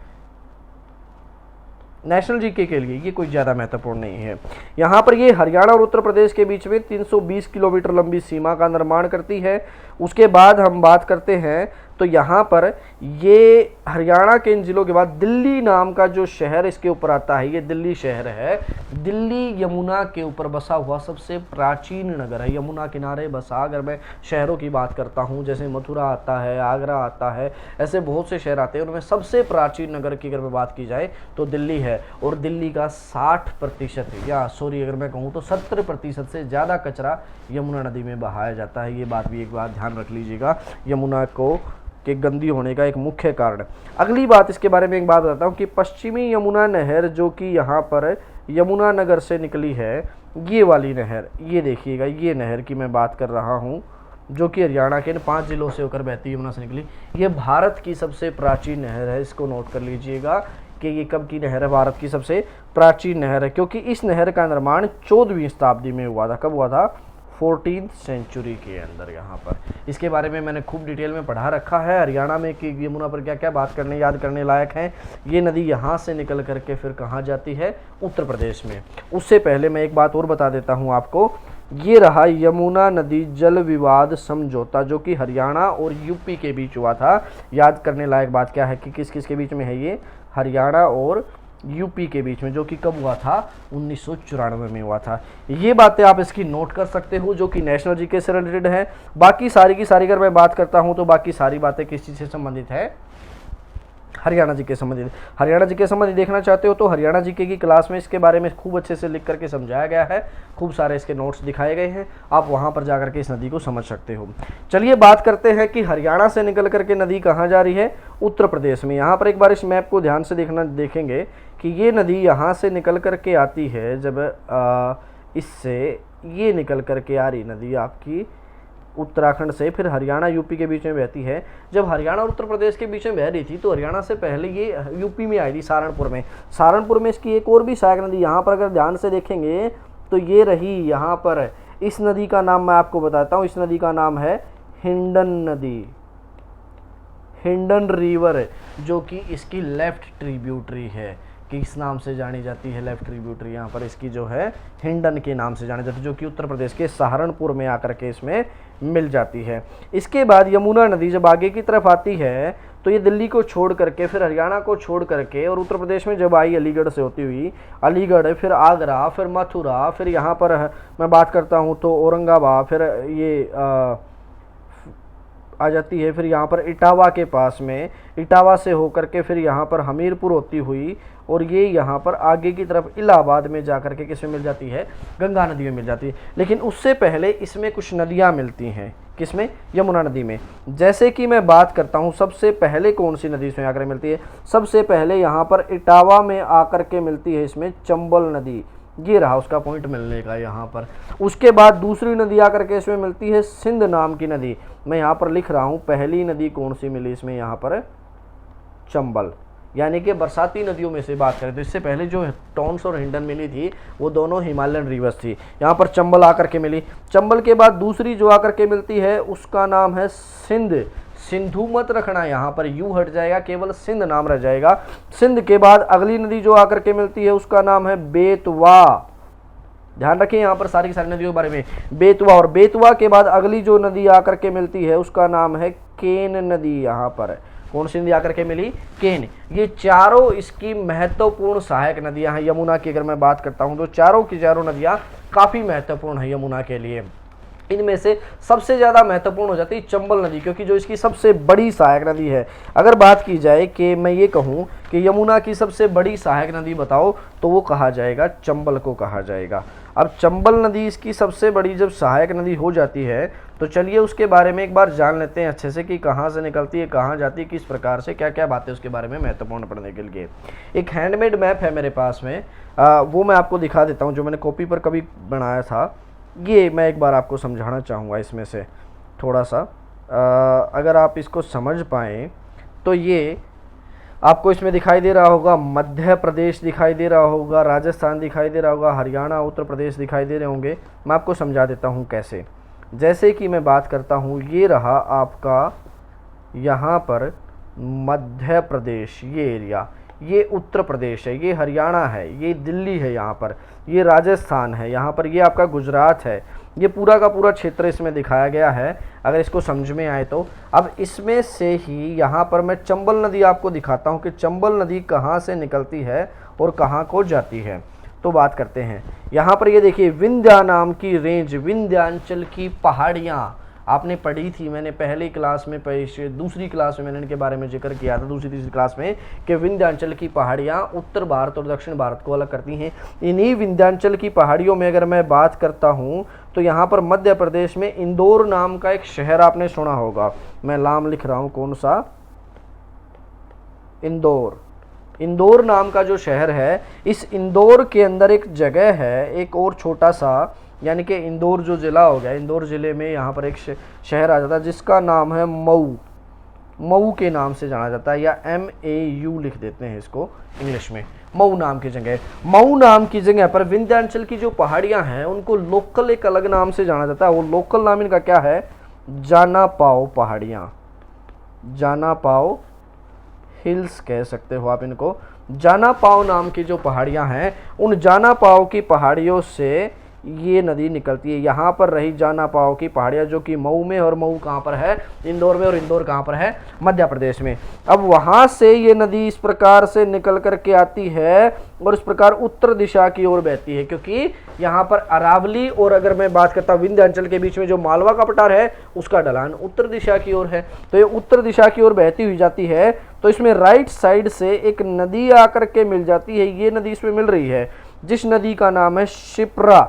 Speaker 1: नेशनल जीके के लिए ये कोई ज़्यादा महत्वपूर्ण नहीं है। यहाँ पर ये हरियाणा और उत्तर प्रदेश के बीच में 320 किलोमीटर लंबी सीमा का निर्माण करती है। उसके बाद हम बात करते हैं तो यहाँ पर ये हरियाणा के इन जिलों के बाद दिल्ली नाम का जो शहर इसके ऊपर आता है, ये दिल्ली शहर है। दिल्ली यमुना के ऊपर बसा हुआ सबसे प्राचीन नगर है, यमुना किनारे बसा। अगर मैं शहरों की बात करता हूँ, जैसे मथुरा आता है, आगरा आता है, ऐसे बहुत से शहर आते हैं, उनमें सबसे प्राचीन नगर की अगर मैं बात की जाए तो दिल्ली है। और दिल्ली का 60% या सॉरी अगर मैं कहूँ तो 70% से ज़्यादा कचरा यमुना नदी में बहाया जाता है। ये बात भी एक बात ध्यान रख लीजिएगा, यमुना को के गंदी होने का एक मुख्य कारण। अगली बात इसके बारे में एक बात बताता हूँ कि पश्चिमी यमुना नहर जो कि यहाँ पर यमुनानगर से निकली है, ये वाली नहर, ये देखिएगा, ये नहर की मैं बात कर रहा हूँ, जो कि हरियाणा के इन 5 जिलों से होकर बहती यमुना से निकली। ये भारत की सबसे प्राचीन नहर है, इसको नोट कर लीजिएगा कि ये कब की नहर है, भारत की सबसे प्राचीन नहर है, क्योंकि इस नहर का निर्माण 14वीं शताब्दी में हुआ था। कब हुआ था? 14th सेंचुरी के अंदर। यहाँ पर इसके बारे में मैंने खूब डिटेल में पढ़ा रखा है, हरियाणा में कि यमुना पर क्या क्या बात करने याद करने लायक है। ये नदी यहाँ से निकल करके फिर कहाँ जाती है? उत्तर प्रदेश में। उससे पहले मैं एक बात और बता देता हूँ आपको, ये रहा यमुना नदी जल विवाद समझौता, जो कि हरियाणा और यूपी के बीच हुआ था। याद करने लायक बात क्या है कि किस किस के बीच में है ये? हरियाणा और यूपी के बीच में, जो कि कब हुआ था? 1994 में हुआ था। ये बातें आप इसकी नोट कर सकते हो, जो कि नेशनल जीके से रिलेटेड है। बाकी सारी की सारी अगर मैं बात करता हूं तो बाकी सारी बातें किस चीज़ से संबंधित है? हरियाणा जीके संबंधित। हरियाणा जीके संबंधित देखना चाहते हो तो हरियाणा जीके की क्लास में इसके बारे में खूब अच्छे से लिख करके समझाया गया है, खूब सारे इसके नोट्स दिखाए गए हैं, आप वहां पर जाकर के इस नदी को समझ सकते हो। चलिए बात करते हैं कि हरियाणा से निकल करके नदी कहाँ जा रही है? उत्तर प्रदेश में। यहाँ पर एक बार इस मैप को ध्यान से देखेंगे कि ये नदी यहाँ से निकल करके आती है, जब इससे ये निकल करके आ रही नदी आपकी उत्तराखंड से, फिर हरियाणा यूपी के बीच में बहती है। जब हरियाणा और उत्तर प्रदेश के बीच में बह रही थी तो हरियाणा से पहले ये यूपी में आई थी, सहारनपुर में। सहारनपुर में इसकी एक और भी सहायक नदी, यहाँ पर अगर ध्यान से देखेंगे तो ये रही यहाँ पर। इस नदी का नाम मैं आपको बताता हूँ, इस नदी का नाम है हिंडन नदी, हिंडन रिवर, जो कि इसकी लेफ्ट ट्रिब्यूटरी है। किस नाम से जानी जाती है? Left tributary. यहाँ पर इसकी जो है हिंडन के नाम से जानी जाती है, जो कि उत्तर प्रदेश के सहारनपुर में आकर के इसमें मिल जाती है। इसके बाद यमुना नदी जब आगे की तरफ आती है तो ये दिल्ली को छोड़ करके, फिर हरियाणा को छोड़ करके, और उत्तर प्रदेश में जब आई अलीगढ़ से होती हुई, अलीगढ़, फिर आगरा, फिर मथुरा, फिर यहाँ पर मैं बात करता हूँ तो औरंगाबाद, फिर ये आ जाती है, फिर यहाँ पर इटावा के पास में, इटावा से होकर के फिर यहाँ पर हमीरपुर होती हुई, और ये यहाँ पर आगे की तरफ इलाहाबाद में जाकर के किसमें मिल जाती है? गंगा नदी में मिल जाती है। लेकिन उससे पहले इसमें कुछ नदियाँ मिलती हैं। किसमें? यमुना नदी में। जैसे कि मैं बात करता हूँ सबसे पहले कौन सी नदी इसमें आकर मिलती है? सबसे पहले यहाँ पर इटावा में आकर के मिलती है इसमें चंबल नदी। ये रहा उसका पॉइंट मिलने का यहाँ पर। उसके बाद दूसरी नदी आकर के इसमें मिलती है सिंध नाम की नदी। मैं यहाँ पर लिख रहा हूँ पहली नदी कौन सी मिली इसमें? यहाँ पर चंबल। यानी कि बरसाती नदियों में से बात करें तो इससे पहले जो टॉन्स और हिंडन मिली थी वो दोनों हिमालयन रिवर्स थी। यहाँ पर चंबल आकर के मिली। चंबल के बाद दूसरी जो आकर के मिलती है उसका नाम है सिंध। सिंधु मत रखना, यहाँ पर यू हट जाएगा, केवल सिंध नाम रह जाएगा। सिंध के बाद अगली नदी जो आकर के मिलती है उसका नाम है बेतवा। ध्यान रखें यहाँ पर सारी की सारी नदियों के बारे में। बेतवा, और बेतवा के बाद अगली जो नदी आकर के मिलती है उसका नाम है केन नदी। यहाँ पर कौन सी नदी आकर के मिली? केन। ये चारों इसकी महत्वपूर्ण सहायक नदियां हैं। यमुना की अगर मैं बात करता हूं तो चारों की चारों नदियां काफी महत्वपूर्ण है यमुना के लिए। इनमें से सबसे ज़्यादा महत्वपूर्ण हो जाती है चंबल नदी, क्योंकि जो इसकी सबसे बड़ी सहायक नदी है। अगर बात की जाए कि मैं ये कहूँ कि यमुना की सबसे बड़ी सहायक नदी बताओ, तो वो कहा जाएगा चंबल को कहा जाएगा। अब चंबल नदी इसकी सबसे बड़ी जब सहायक नदी हो जाती है, तो चलिए उसके बारे में एक बार जान लेते हैं अच्छे से कि कहाँ से निकलती है, कहाँ जाती है, किस प्रकार से, क्या क्या बातें उसके बारे में महत्वपूर्ण पढ़ने के लिए। एक हैंडमेड मैप है मेरे पास में, वो मैं आपको दिखा देता हूँ, जो मैंने कॉपी पर कभी बनाया था। ये मैं एक बार आपको समझाना चाहूँगा इसमें से थोड़ा सा, अगर आप इसको समझ पाएँ तो ये आपको इसमें दिखाई दे रहा होगा, मध्य प्रदेश दिखाई दे रहा होगा, राजस्थान दिखाई दे रहा होगा, हरियाणा, उत्तर प्रदेश दिखाई दे रहे होंगे। मैं आपको समझा देता हूँ कैसे। जैसे कि मैं बात करता हूँ, ये रहा आपका यहाँ पर मध्य प्रदेश, ये एरिया, ये उत्तर प्रदेश है, ये हरियाणा है, ये दिल्ली है, यहाँ पर ये राजस्थान है, यहाँ पर ये आपका गुजरात है। ये पूरा का पूरा क्षेत्र इसमें दिखाया गया है, अगर इसको समझ में आए तो। अब इसमें से ही यहाँ पर मैं चंबल नदी आपको दिखाता हूँ कि चंबल नदी कहाँ से निकलती है और कहाँ को जाती है। तो बात करते हैं, यहाँ पर ये देखिए विंध्या नाम की रेंज, विंध्यांचल की पहाड़ियाँ आपने पढ़ी थी, मैंने पहली क्लास में, दूसरी क्लास में मैंने इनके बारे में जिक्र किया था, दूसरी तीसरी क्लास में, कि विंध्यांचल की पहाड़ियाँ उत्तर भारत और दक्षिण भारत को अलग करती हैं। इन्हीं विंध्यांचल की पहाड़ियों में अगर मैं बात करता हूँ तो यहाँ पर मध्य प्रदेश में इंदौर नाम का एक शहर आपने सुना होगा, मैं नाम लिख रहा हूँ, कौन सा? इंदौर। इंदौर नाम का जो शहर है, इस इंदौर के अंदर एक जगह है, एक और छोटा सा, यानी कि इंदौर जो ज़िला हो गया, इंदौर ज़िले में यहाँ पर एक शहर आ जाता है जिसका नाम है मऊ। मऊ के नाम से जाना जाता है, या MAU लिख देते हैं इसको इंग्लिश में। मऊ नाम की जगह, मऊ नाम की जगह पर विंध्यांचल की जो पहाड़ियाँ हैं उनको लोकल एक अलग नाम से जाना जाता है। वो लोकल नाम इनका क्या है? जाना पाओ पहाड़ियाँ, जाना पाओ हिल्स कह सकते हो आप इनको। जाना पाओ नाम की जो पहाड़ियाँ हैं, उन जाना पाओ की पहाड़ियों से ये नदी निकलती है। यहाँ पर रही जाना पाओ की पहाड़ियाँ, जो कि मऊ में, और मऊ कहाँ पर है? इंदौर में, और इंदौर कहाँ पर है? मध्य प्रदेश में। अब वहाँ से ये नदी इस प्रकार से निकल कर के आती है और इस प्रकार उत्तर दिशा की ओर बहती है, क्योंकि यहाँ पर अरावली और अगर मैं बात करता हूँ विंध्यांचल के बीच में जो मालवा का पठार है, उसका ढलान उत्तर दिशा की ओर है। तो ये उत्तर दिशा की ओर बहती हुई जाती है, तो इसमें राइट साइड से एक नदी आकर के मिल जाती है। ये नदी इसमें मिल रही है, जिस नदी का नाम है शिप्रा।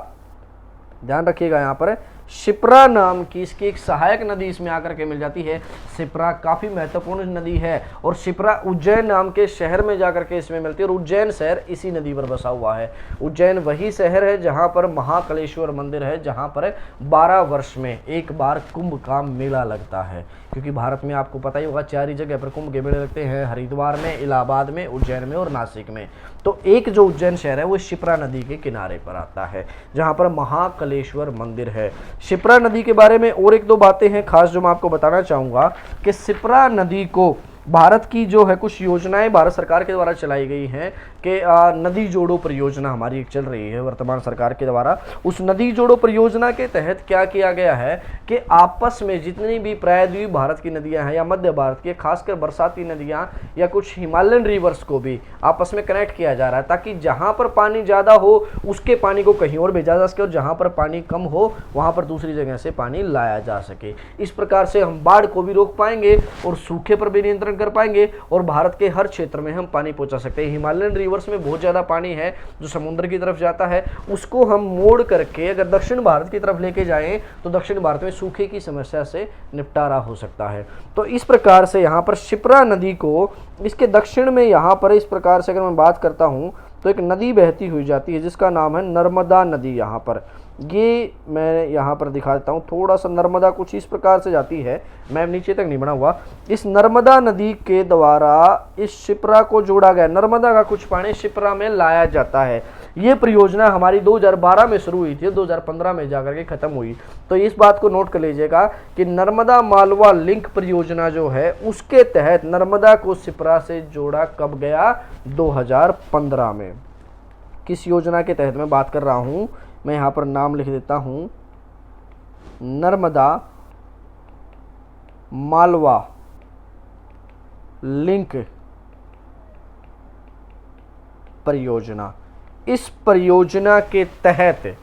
Speaker 1: ध्यान रखिएगा, यहाँ पर शिप्रा नाम की इसकी एक सहायक नदी इसमें आकर के मिल जाती है। शिप्रा काफ़ी महत्वपूर्ण नदी है, और शिप्रा उज्जैन नाम के शहर में जाकर के इसमें मिलती है, और उज्जैन शहर इसी नदी पर बसा हुआ है। उज्जैन वही शहर है जहाँ पर महाकालेश्वर मंदिर है, जहाँ पर 12 वर्ष में एक बार कुंभ का मेला लगता है। क्योंकि भारत में आपको पता ही होगा 4 ही जगह पर कुंभ के मेले लगते हैं, हरिद्वार में, इलाहाबाद में, उज्जैन में और नासिक में। तो एक जो उज्जैन शहर है वो शिप्रा नदी के किनारे पर आता है, जहाँ पर महाकालेश्वर मंदिर है। शिप्रा नदी के बारे में और एक दो बातें हैं खास जो मैं आपको बताना चाहूँगा, कि शिप्रा नदी को भारत की जो है कुछ योजनाएं भारत सरकार के द्वारा चलाई गई हैं, कि नदी जोड़ो परियोजना हमारी एक चल रही है वर्तमान सरकार के द्वारा। उस नदी जोड़ो परियोजना के तहत क्या किया गया है कि आपस में जितनी भी प्रायद्वीप भारत की नदियां हैं या मध्य भारत की, खासकर बरसाती नदियां या कुछ हिमालयन रिवर्स को भी आपस में कनेक्ट किया जा रहा है, ताकि जहां पर पानी ज़्यादा हो उसके पानी को कहीं और भेजा जा सके, और जहां पर पानी कम हो वहां पर दूसरी जगह से पानी लाया जा सके। इस प्रकार से हम बाढ़ को भी रोक पाएंगे और सूखे पर भी नियंत्रण कर पाएंगे, और भारत के हर क्षेत्र में हम पानी पहुंचा सकते हैं। हिमालयन रिवर्स में बहुत ज़्यादा पानी है जो समुद्र की तरफ जाता है, उसको हम मोड़ करके अगर दक्षिण भारत की तरफ लेके जाएं तो दक्षिण भारत में सूखे की समस्या से निपटारा हो सकता है। तो इस प्रकार से यहाँ पर शिप्रा नदी को, इसके दक्षिण में यहाँ पर इस प्रकार से अगर मैं बात करता हूँ तो एक नदी बहती हुई जाती है जिसका नाम है नर्मदा नदी। यहाँ पर ये मैं यहाँ पर दिखा देता हूँ थोड़ा सा। नर्मदा कुछ इस प्रकार से जाती है, मैं नीचे तक नहीं बना हुआ। इस नर्मदा नदी के द्वारा इस शिप्रा को जोड़ा गया, नर्मदा का कुछ पानी शिप्रा में लाया जाता है। ये परियोजना हमारी 2012 में शुरू हुई थी, 2015 में जाकर के खत्म हुई। तो इस बात को नोट कर लीजिएगा कि नर्मदा मालवा लिंक परियोजना जो है उसके तहत नर्मदा को शिप्रा से जोड़ा कब गया? 2015 में। किस योजना के तहत मैं बात कर रहा हूँ, मैं यहाँ पर नाम लिख देता हूँ, नर्मदा मालवा लिंक परियोजना। इस परियोजना के तहत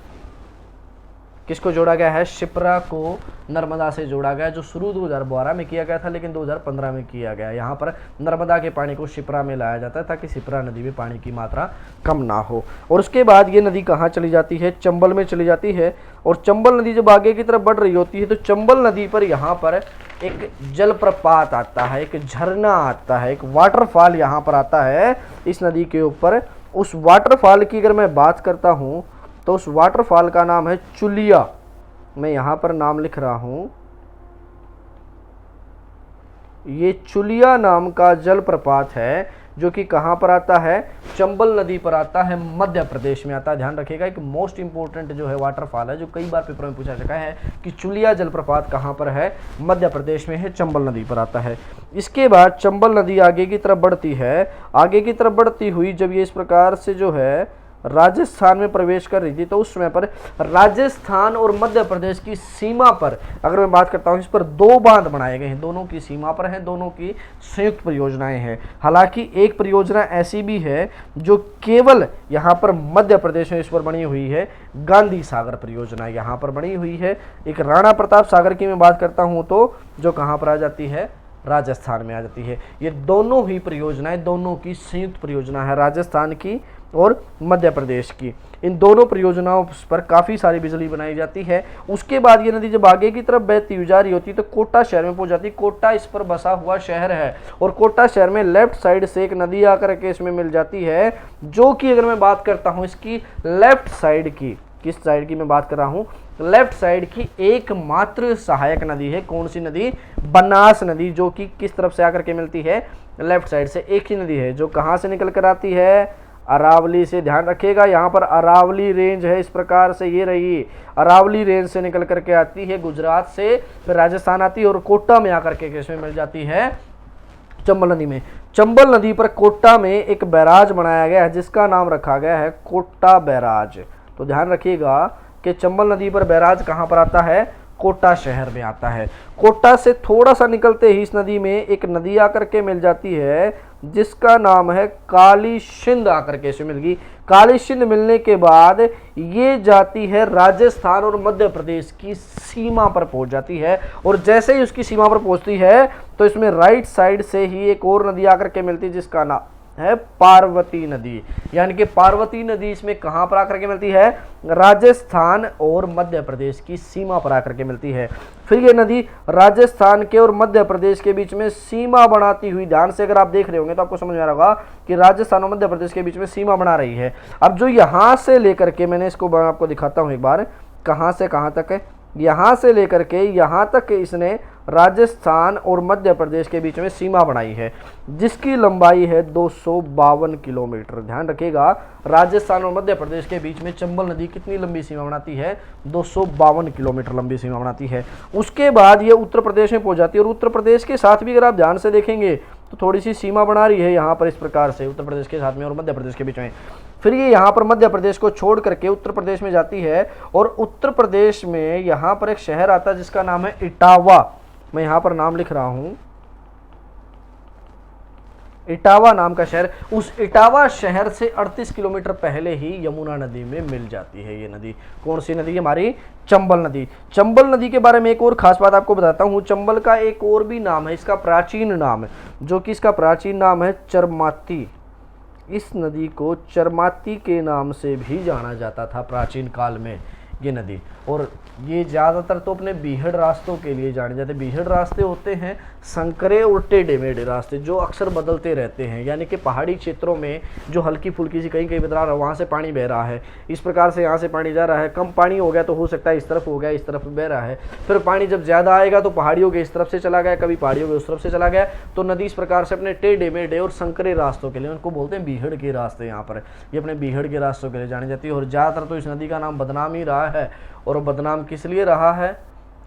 Speaker 1: किसको जोड़ा गया है? शिप्रा को नर्मदा से जोड़ा गया, जो शुरू 2012 में किया गया था लेकिन 2015 में किया गया। यहाँ पर नर्मदा के पानी को शिप्रा में लाया जाता है ताकि शिप्रा नदी में पानी की मात्रा कम ना हो। और उसके बाद ये नदी कहाँ चली जाती है? चंबल में चली जाती है। और चंबल नदी जब आगे की तरफ बढ़ रही होती है तो चंबल नदी पर यहाँ पर एक जलप्रपात आता है, एक झरना आता है, एक वाटरफॉल यहाँ पर आता है इस नदी के ऊपर। उस वाटरफॉल की अगर मैं बात करता हूँ तो उस वाटरफॉल का नाम है चुलिया। मैं यहाँ पर नाम लिख रहा हूँ, ये चुलिया नाम का जलप्रपात है जो कि कहाँ पर आता है? चंबल नदी पर आता है, मध्य प्रदेश में आता है। ध्यान रखिएगा, एक मोस्ट इंपोर्टेंट जो है वाटरफॉल है, जो कई बार पेपर में पूछा चुका है कि चुलिया जलप्रपात कहाँ पर है? मध्य प्रदेश में है, चंबल नदी पर आता है। इसके बाद चंबल नदी आगे की तरफ बढ़ती है। आगे की तरफ बढ़ती हुई जब ये इस प्रकार से जो है राजस्थान में प्रवेश कर रही थी तो उस समय पर राजस्थान और मध्य प्रदेश की सीमा पर अगर मैं बात करता हूँ, इस पर 2 बांध बनाए गए हैं, दोनों की सीमा पर हैं, दोनों की संयुक्त परियोजनाएं हैं। हालांकि एक परियोजना ऐसी भी है जो केवल यहाँ पर मध्य प्रदेश में इस पर बनी हुई है, गांधी सागर परियोजना यहाँ पर बनी हुई है। एक राणा प्रताप सागर की मैं बात करता हूँ तो जो कहाँ पर आ जाती है? राजस्थान में आ जाती है। ये दोनों ही परियोजनाएं, दोनों की संयुक्त परियोजना है, राजस्थान की और मध्य प्रदेश की। इन दोनों परियोजनाओं पर काफ़ी सारी बिजली बनाई जाती है। उसके बाद ये नदी जब आगे की तरफ बहती हुई जा रही होती है तो कोटा शहर में पहुंच जाती है। कोटा इस पर बसा हुआ शहर है और कोटा शहर में लेफ्ट साइड से एक नदी आकर के इसमें मिल जाती है, जो कि अगर मैं बात करता हूँ इसकी लेफ्ट साइड की, किस साइड की मैं बात कर रहा हूँ? लेफ्ट साइड की एकमात्र सहायक नदी है। कौन सी नदी? बनास नदी, जो कि किस तरफ से आकर के मिलती है? लेफ्ट साइड से। एक ही नदी है जो कहाँ से निकल कर आती है? अरावली से। ध्यान रखिएगा, यहाँ पर अरावली रेंज है, इस प्रकार से ये रही, अरावली रेंज से निकल करके आती है गुजरात से, फिर राजस्थान आती है और कोटा में आकर के इसमें मिल जाती है चंबल नदी में। चंबल नदी पर कोटा में एक बैराज बनाया गया है जिसका नाम रखा गया है कोटा बैराज। तो ध्यान रखिएगा कि चंबल नदी पर बैराज कहाँ पर आता है? कोटा शहर में आता है। कोटा से थोड़ा सा निकलते ही इस नदी में एक नदी आकर के मिल जाती है जिसका नाम है काली सिंध, आकर के इसे मिल गई। काली सिंध मिलने के बाद ये जाती है राजस्थान और मध्य प्रदेश की सीमा पर पहुंच जाती है। और जैसे ही उसकी सीमा पर पहुंचती है तो इसमें राइट साइड से ही एक और नदी आकर के मिलती है जिसका नाम है पार्वती नदी। यानी कि पार्वती नदी इसमें कहां पर आकर के मिलती है? राजस्थान और मध्य प्रदेश की सीमा पर आकर के मिलती है। फिर ये नदी राजस्थान के और मध्य प्रदेश के बीच में सीमा बनाती हुई, ध्यान से अगर आप देख रहे होंगे तो आपको समझ में आ रहा होगा कि राजस्थान और मध्य प्रदेश के बीच में सीमा बना रही है। अब जो यहां से लेकर के, मैंने इसको आपको दिखाता हूं एक बार, कहां से कहां तक है, यहां से लेकर के यहां तक इसने राजस्थान और मध्य प्रदेश के बीच में सीमा बनाई है जिसकी लंबाई है 252 किलोमीटर। ध्यान रखिएगा, राजस्थान और मध्य प्रदेश के बीच में चंबल नदी कितनी लंबी सीमा बनाती है? 252 किलोमीटर लंबी सीमा बनाती है। उसके बाद ये उत्तर प्रदेश में पहुंच जाती है और उत्तर प्रदेश के साथ भी अगर आप ध्यान से देखेंगे तो थोड़ी सी सीमा बना रही है यहाँ पर इस प्रकार से, उत्तर प्रदेश के साथ में और मध्य प्रदेश के बीच में। फिर ये यहाँ पर मध्य प्रदेश को छोड़ करके उत्तर प्रदेश में जाती है और उत्तर प्रदेश में यहाँ पर एक शहर आता है जिसका नाम है इटावा। मैं यहाँ पर नाम लिख रहा हूँ, इटावा नाम का शहर। उस इटावा शहर से 38 किलोमीटर पहले ही यमुना नदी में मिल जाती है ये नदी। कौन सी नदी? हमारी चंबल नदी। चंबल नदी के बारे में एक और खास बात आपको बताता हूँ। चंबल का एक और भी नाम है, इसका प्राचीन नाम है, जो कि इसका प्राचीन नाम है चरमाती। इस नदी को चरमाती के नाम से भी जाना जाता था प्राचीन काल में ये नदी। और ये ज़्यादातर तो अपने बीहड़ रास्तों के लिए जाने जाते हैं। बीहड़ रास्ते होते हैं संकरे और टेढ़े मेढ़े रास्ते जो अक्सर बदलते रहते हैं, यानी कि पहाड़ी क्षेत्रों में जो हल्की फुल्की सी कहीं कहीं बदला रहा है वहाँ से पानी बह रहा है, इस प्रकार से यहाँ से पानी जा रहा है। कम पानी हो गया तो हो सकता है इस तरफ हो गया, इस तरफ बह रहा है। फिर पानी जब ज़्यादा आएगा तो पहाड़ियों के इस तरफ से चला गया, कभी पहाड़ियों के उस तरफ से चला गया। तो नदी इस प्रकार से अपने टेढ़े मेढ़े और संकरे रास्तों के लिए, उनको बोलते हैं बीहड़ के रास्ते, यहाँ पर ये अपने बीहड़ के रास्तों के लिए जानी जाती है। और ज़्यादातर तो इस नदी का नाम बदनाम ही रहा है। और बदनाम किस लिए रहा है?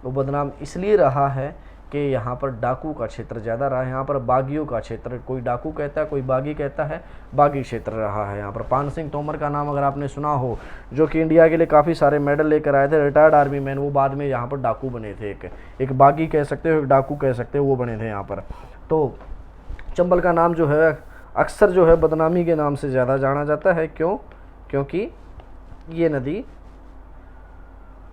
Speaker 1: वो बदनाम इसलिए रहा है कि यहाँ पर डाकू का क्षेत्र ज़्यादा रहा है। यहाँ पर बागियों का क्षेत्र, कोई डाकू कहता है कोई बागी कहता है, बागी क्षेत्र रहा है यहाँ पर। पान सिंह तोमर का नाम अगर आपने सुना हो, जो कि इंडिया के लिए काफ़ी सारे मेडल लेकर आए थे, रिटायर्ड आर्मी मैन, वो बाद में यहाँ पर डाकू बने थे। एक बागी कह सकते हो, एक डाकू कह सकते हो, वो बने थे यहाँ पर। तो चंबल का नाम जो है अक्सर जो है बदनामी के नाम से ज़्यादा जाना जाता है। क्यों? क्योंकि ये नदी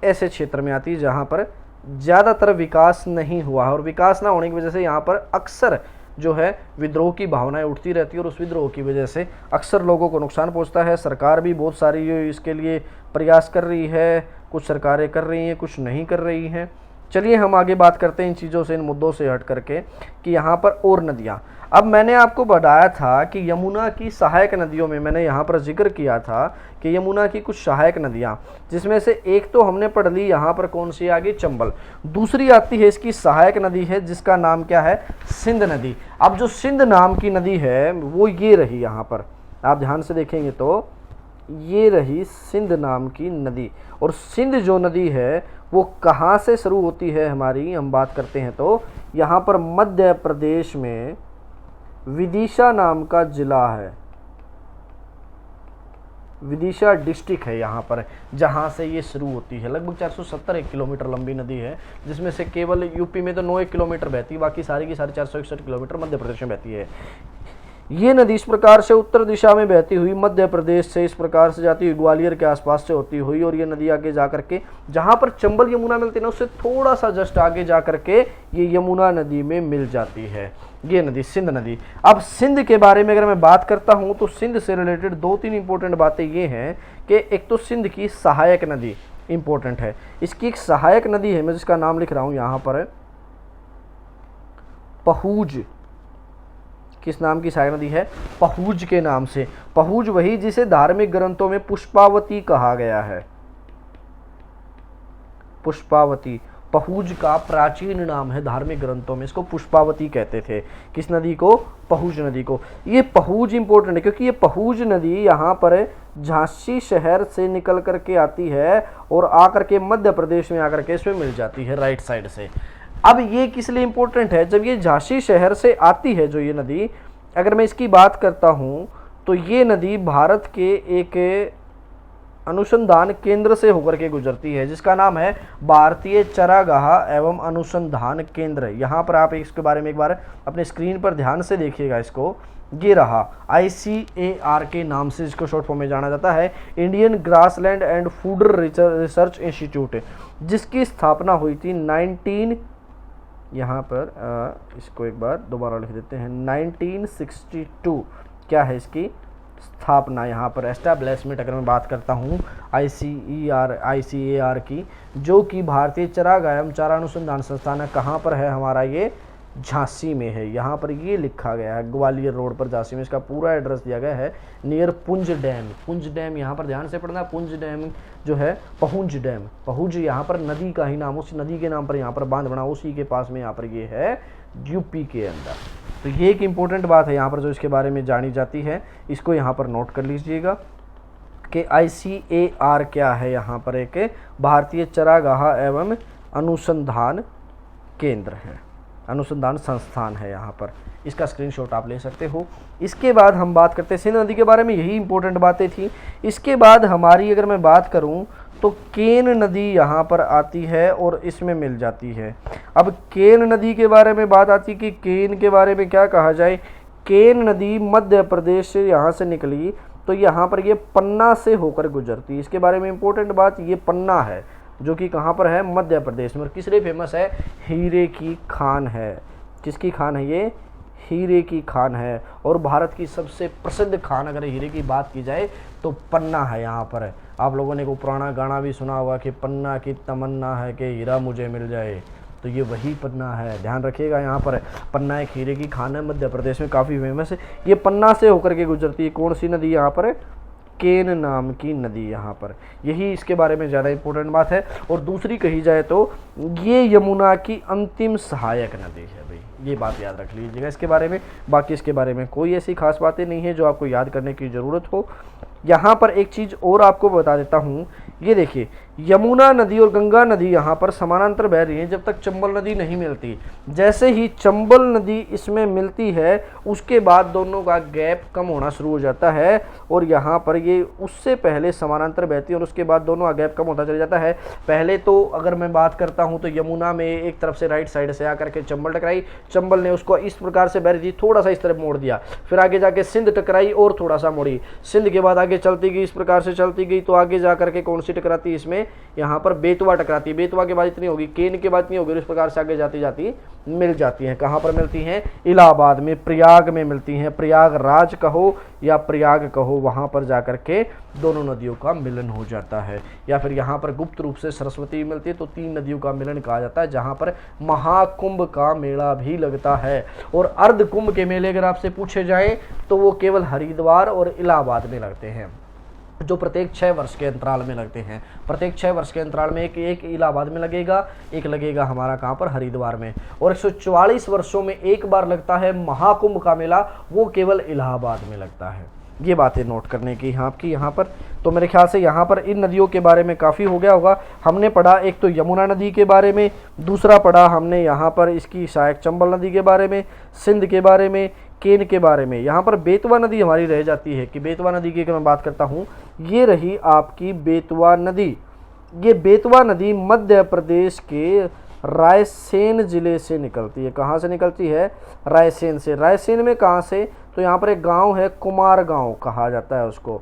Speaker 1: ऐसे क्षेत्र में आती है जहाँ पर ज़्यादातर विकास नहीं हुआ है, और विकास ना होने की वजह से यहाँ पर अक्सर जो है विद्रोह की भावनाएं उठती रहती है, और उस विद्रोह की वजह से अक्सर लोगों को नुकसान पहुँचता है। सरकार भी बहुत सारी इसके लिए प्रयास कर रही है, कुछ सरकारें कर रही हैं, कुछ नहीं कर रही हैं। चलिए हम आगे बात करते हैं इन चीज़ों से, इन मुद्दों से हट करके कि यहाँ पर और नदियाँ। अब मैंने आपको बताया था कि यमुना की सहायक नदियों में मैंने यहाँ पर जिक्र किया था कि यमुना की कुछ सहायक नदियाँ, जिसमें से एक तो हमने पढ़ ली यहाँ पर कौन सी आ गई, चंबल। दूसरी आती है इसकी सहायक नदी है जिसका नाम क्या है, सिंध नदी। अब जो सिंध नाम की नदी है वो ये रही, यहाँ पर आप ध्यान से देखेंगे तो ये रही सिंध नाम की नदी। और सिंध जो नदी है वो कहाँ से शुरू होती है हमारी, हम बात करते हैं तो यहाँ पर मध्य प्रदेश में विदिशा नाम का जिला है, विदिशा डिस्ट्रिक्ट है यहाँ पर, जहाँ से ये शुरू होती है। लगभग 470 किलोमीटर लंबी नदी है, जिसमें से केवल यूपी में तो 9 किलोमीटर बहती है, बाकी सारी की सारी 461 किलोमीटर मध्य प्रदेश में बहती है। ये नदी इस प्रकार से उत्तर दिशा में बहती हुई मध्य प्रदेश से इस प्रकार से जाती हुई ग्वालियर के आसपास से होती हुई, और ये नदी आगे जा करके जहाँ पर चंबल यमुना मिलती है ना, उससे थोड़ा सा जस्ट आगे जा करके ये यमुना नदी में मिल जाती है, ये नदी सिंध नदी। अब सिंध के बारे में अगर मैं बात करता हूँ तो सिंध से रिलेटेड 2-3 इंपॉर्टेंट बातें ये हैं कि एक तो सिंध की सहायक नदी इंपॉर्टेंट है। इसकी एक सहायक नदी है, मैं जिसका नाम लिख रहा हूँ यहाँ पर, पहूज। किस नाम की सहायक नदी है, पहूज के नाम से। पहूज वही जिसे धार्मिक ग्रंथों में पुष्पावती कहा गया है, पुष्पावती पहूज का प्राचीन नाम है, धार्मिक ग्रंथों में इसको पुष्पावती कहते थे। किस नदी को, पहूज नदी को। ये पहूज इंपॉर्टेंट है क्योंकि ये पहूज नदी यहाँ पर झांसी शहर से निकल करके आती है और आकर के मध्य प्रदेश में आकर के इसमें मिल जाती है राइट साइड से। अब ये किस लिए इंपॉर्टेंट है, जब ये झांसी शहर से आती है जो ये नदी, अगर मैं इसकी बात करता हूँ तो ये नदी भारत के एक अनुसंधान केंद्र से होकर के गुजरती है जिसका नाम है भारतीय चरागाह एवं अनुसंधान केंद्र। यहाँ पर आप इसके बारे में एक बार अपने स्क्रीन पर ध्यान से देखिएगा, इसको ये रहा ICAR के नाम से इसको शॉर्ट फॉर्म में जाना जाता है, Indian grassland and food research institute, जिसकी स्थापना हुई थी 19, यहाँ पर इसको एक बार दोबारा लिख देते हैं, 1962 क्या है इसकी स्थापना, यहाँ पर एस्टैब्लिशमेंट अगर मैं बात करता हूँ ICAR की, जो कि भारतीय चरागाह एवं चारा अनुसंधान संस्थान है। कहाँ पर है हमारा, ये झांसी में है। यहाँ पर ये लिखा गया है ग्वालियर रोड पर झांसी में, इसका पूरा एड्रेस दिया गया है नियर पुंज डैम। पुंज डैम यहाँ पर ध्यान से पढ़ना, पुंज डैम जो है पहुंज डैम, पहुंज यहाँ पर नदी का ही नाम, उस नदी के नाम पर यहाँ पर बांध बना, उसी के पास में यहाँ पर ये है यूपी के अंदर। तो ये एक इम्पोर्टेंट बात है यहाँ पर जो इसके बारे में जानी जाती है, इसको यहाँ पर नोट कर लीजिएगा कि ICAR क्या है, यहाँ पर एक भारतीय चरागाह एवं अनुसंधान केंद्र है, अनुसंधान संस्थान है यहाँ पर, इसका स्क्रीनशॉट आप ले सकते हो। इसके बाद हम बात करते हैं सिंध नदी के बारे में, यही इंपॉर्टेंट बातें थी। इसके बाद हमारी अगर मैं बात करूँ तो केन नदी यहाँ पर आती है और इसमें मिल जाती है। अब केन नदी के बारे में बात आती है कि केन के बारे में क्या कहा जाए, केन नदी मध्य प्रदेश से यहाँ से निकली तो यहाँ पर ये पन्ना से होकर गुजरती है। इसके बारे में इंपॉर्टेंट बात, ये पन्ना है जो कि कहाँ पर है, मध्य प्रदेश में। और किस लिए फेमस है, हीरे की खान है। किसकी खान है ये, हीरे की खान है। और भारत की सबसे प्रसिद्ध खान अगर हीरे की बात की जाए तो पन्ना है। यहाँ पर आप लोगों ने वो पुराना गाना भी सुना होगा कि पन्ना की तमन्ना है कि हीरा मुझे मिल जाए, तो ये वही पन्ना है, ध्यान रखिएगा। यहाँ पर पन्ना एक हीरे की खान है, मध्य प्रदेश में काफ़ी फेमस है। ये पन्ना से होकर के गुजरती है। कौन सी नदी, यहाँ पर केन नाम की नदी, यहाँ पर, यही इसके बारे में ज़्यादा इंपॉर्टेंट बात है। और दूसरी कही जाए तो ये यमुना की अंतिम सहायक नदी है भाई, ये बात याद रख लीजिएगा इसके बारे में। बाकी इसके बारे में कोई ऐसी खास बातें नहीं है जो आपको याद करने की ज़रूरत हो। यहाँ पर एक चीज़ और आपको बता देता हूँ, ये देखिए यमुना नदी और गंगा नदी यहाँ पर समानांतर बह रही है जब तक चंबल नदी नहीं मिलती। जैसे ही चंबल नदी इसमें मिलती है उसके बाद दोनों का गैप कम होना शुरू हो जाता है और यहाँ पर ये उससे पहले समानांतर बहती है और उसके बाद दोनों का गैप कम होता चला जाता है। पहले तो अगर मैं बात करता हूँ तो यमुना में एक तरफ से राइट साइड से आकर के चंबल टकराई, चंबल ने उसको इस प्रकार से बह रही थी थोड़ा सा इस तरफ मोड़ दिया, फिर आगे जाके सिंध टकराई और थोड़ा सा मोड़ी, सिंध के बाद आगे चलती गई, इस प्रकार से चलती गई तो आगे जाकर के कौन सी टकराती है इसमें, यहाँ पर बेतवा टकराती है, बेतवा के बाद इतनी होगी, केन के बाद इतनी होगी, इस प्रकार से आगे जाती जाती मिल जाती हैं। कहाँ पर मिलती हैं? इलाहाबाद में, प्रयाग में मिलती हैं, प्रयागराज कहो या प्रयाग कहो, वहाँ पर जाकर के दोनों नदियों का मिलन हो जाता है। या फिर यहाँ पर गुप्त रूप से सरस्वती मिलती है तो तीन नदियों का मिलन कहा जाता है, जहाँ पर महाकुंभ का मेला भी लगता है। और अर्ध कुंभ के मेले अगर आपसे पूछे जाएं तो वो केवल हरिद्वार और इलाहाबाद में लगते हैं, जो प्रत्येक 6 वर्ष के अंतराल में लगते हैं। प्रत्येक 6 वर्ष के अंतराल में एक इलाहाबाद में लगेगा, एक लगेगा हमारा कहाँ पर, हरिद्वार में। और 144 वर्षों में एक बार लगता है महाकुंभ का मेला, वो केवल इलाहाबाद में लगता है। ये बातें नोट करने की आपकी यहाँ पर। तो मेरे ख्याल से यहाँ पर इन नदियों के बारे में काफ़ी हो गया होगा। हमने पढ़ा एक तो यमुना नदी के बारे में, दूसरा पढ़ा हमने यहाँ पर इसकी सहायक चंबल नदी के बारे में, सिंध के बारे में, केन के बारे में। यहाँ पर बेतवा नदी हमारी रह जाती है कि बेतवा नदी की अगर मैं बात करता हूँ, ये रही आपकी बेतवा नदी। ये बेतवा नदी मध्य प्रदेश के रायसेन जिले से निकलती है। कहाँ से निकलती है? रायसेन से। रायसेन में कहाँ से? तो यहाँ पर एक गांव है, कुमार गांव कहा जाता है उसको।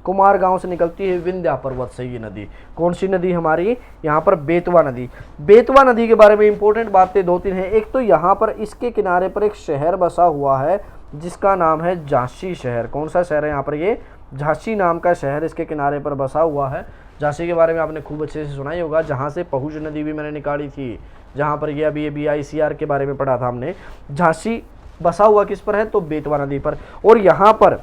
Speaker 1: कुमार गांव से निकलती है विंध्या पर्वत से ये नदी। कौन सी नदी हमारी? यहाँ पर बेतवा नदी। बेतवा नदी के बारे में इंपॉर्टेंट बातें 2-3 हैं। एक तो यहाँ पर इसके किनारे पर एक शहर बसा हुआ है जिसका नाम है झांसी शहर। कौन सा शहर है यहाँ पर? ये झांसी नाम का शहर इसके किनारे पर बसा हुआ है। झांसी के बारे में आपने खूब अच्छे से सुना ही होगा, जहाँ से पहुज नदी भी मैंने निकाली थी, जहाँ पर ये अभी BICR के बारे में पढ़ा था हमने। झांसी बसा हुआ किस पर है? तो बेतवा नदी पर। और यहाँ पर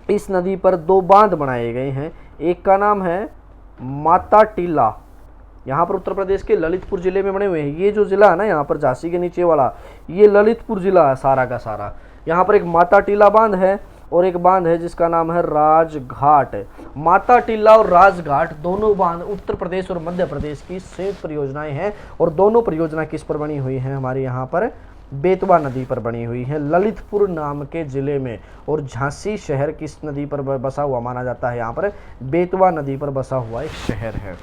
Speaker 1: इस नदी पर 2 बांध बनाए गए हैं। एक का नाम है माता टीला, यहाँ पर उत्तर प्रदेश के ललितपुर जिले में बने हुए हैं। ये जो जिला है ना यहाँ पर झांसी के नीचे वाला, ये ललितपुर जिला है सारा का सारा। यहाँ पर एक माता टीला बांध है और एक बांध है जिसका नाम है राजघाट। माता टीला और राजघाट दोनों बांध उत्तर प्रदेश और मध्य प्रदेश की संयुक्त परियोजनाएं हैं और दोनों परियोजना किस पर बनी हुई हैं? हमारे यहाँ पर बेतवा नदी पर बनी हुई है, ललितपुर नाम के जिले में। और झांसी शहर किस नदी पर बसा हुआ माना जाता है? यहाँ पर बेतवा नदी पर बसा हुआ एक शहर है।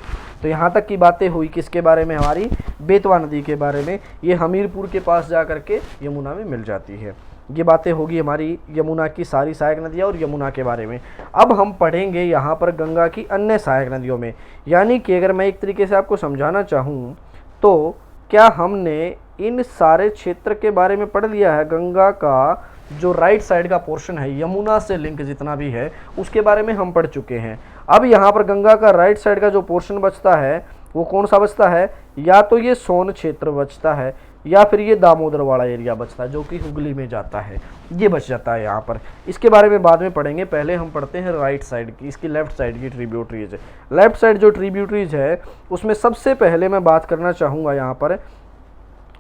Speaker 1: तो यहाँ तक की बातें हुई किसके बारे में? हमारी बेतवा नदी के बारे में। ये हमीरपुर के पास जा करके यमुना में मिल जाती है। ये बातें होगी हमारी यमुना की सारी सहायक नदियाँ और यमुना के बारे में। अब हम पढ़ेंगे यहाँ पर गंगा की अन्य सहायक नदियों में। यानी कि अगर मैं एक तरीके से आपको समझाना चाहूँ तो क्या हमने इन सारे क्षेत्र के बारे में पढ़ लिया है? गंगा का जो राइट साइड का पोर्शन है, यमुना से लिंक जितना भी है, उसके बारे में हम पढ़ चुके हैं। अब यहाँ पर गंगा का राइट साइड का जो पोर्शन बचता है वो कौन सा बचता है? या तो ये सोन क्षेत्र बचता है या फिर ये दामोदर वाला एरिया बचता है जो कि हुगली में जाता है, ये बच जाता है यहाँ पर। इसके बारे में बाद में पढ़ेंगे, पहले हम पढ़ते हैं राइट साइड की, इसकी लेफ्ट साइड की ट्रिब्यूटरीज है। लेफ्ट साइड जो ट्रिब्यूटरीज है उसमें सबसे पहले मैं बात करना चाहूँगा यहाँ पर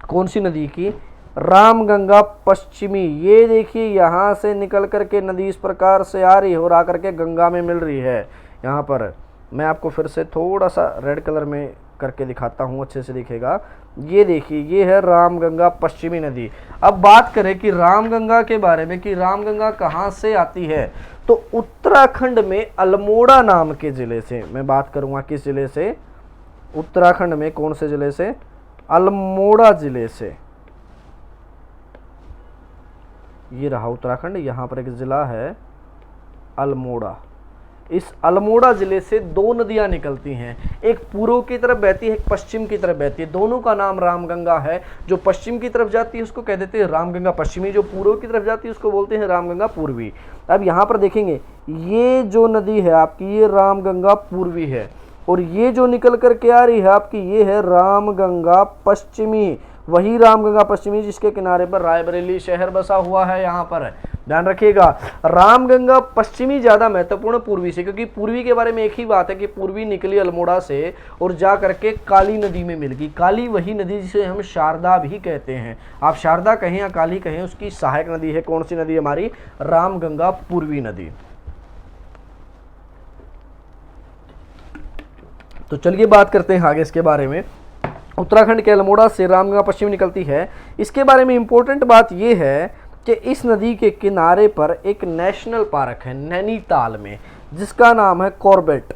Speaker 1: कौन सी नदी की? रामगंगा पश्चिमी। ये देखिए यहाँ से निकल करके नदी इस प्रकार से आ रही है और आकर के गंगा में मिल रही है। यहाँ पर मैं आपको फिर से थोड़ा सा रेड कलर में करके दिखाता हूँ, अच्छे से दिखेगा। ये देखिए ये है रामगंगा पश्चिमी नदी। अब बात करें कि रामगंगा के बारे में कि रामगंगा कहाँ से आती है, तो उत्तराखंड में अल्मोड़ा नाम के ज़िले से मैं बात करूँगा। किस ज़िले से? उत्तराखंड में कौन से ज़िले से? अल्मोड़ा ज़िले से। ये रहा उत्तराखंड, यहाँ पर एक ज़िला है अल्मोड़ा। इस अल्मोड़ा ज़िले से 2 नदियाँ निकलती हैं, एक पूर्व की तरफ बहती है, एक पश्चिम की तरफ बहती है। दोनों का नाम रामगंगा है। जो पश्चिम की तरफ जाती है उसको कह देते हैं रामगंगा पश्चिमी, जो पूर्व की तरफ जाती है उसको बोलते हैं रामगंगा पूर्वी। अब यहाँ पर देखेंगे ये जो नदी है आपकी, ये रामगंगा पूर्वी है और ये जो निकल करके आ रही है आपकी, ये है रामगंगा पश्चिमी। वही रामगंगा पश्चिमी जिसके किनारे पर रायबरेली शहर बसा हुआ है। यहाँ पर ध्यान रखिएगा, रामगंगा पश्चिमी ज़्यादा महत्वपूर्ण पूर्वी से, क्योंकि पूर्वी के बारे में एक ही बात है कि पूर्वी निकली अल्मोड़ा से और जा करके काली नदी में मिल गई। काली वही नदी जिसे हम शारदा भी कहते हैं। आप शारदा कहें या काली कहें, उसकी सहायक नदी है। कौन सी नदी हमारी? रामगंगा पूर्वी नदी। तो चलिए बात करते हैं आगे इसके बारे में। उत्तराखंड के अल्मोड़ा से रामगंगा पश्चिम निकलती है। इसके बारे में इंपॉर्टेंट बात यह है कि इस नदी के किनारे पर एक नेशनल पार्क है नैनीताल में, जिसका नाम है कॉर्बेट।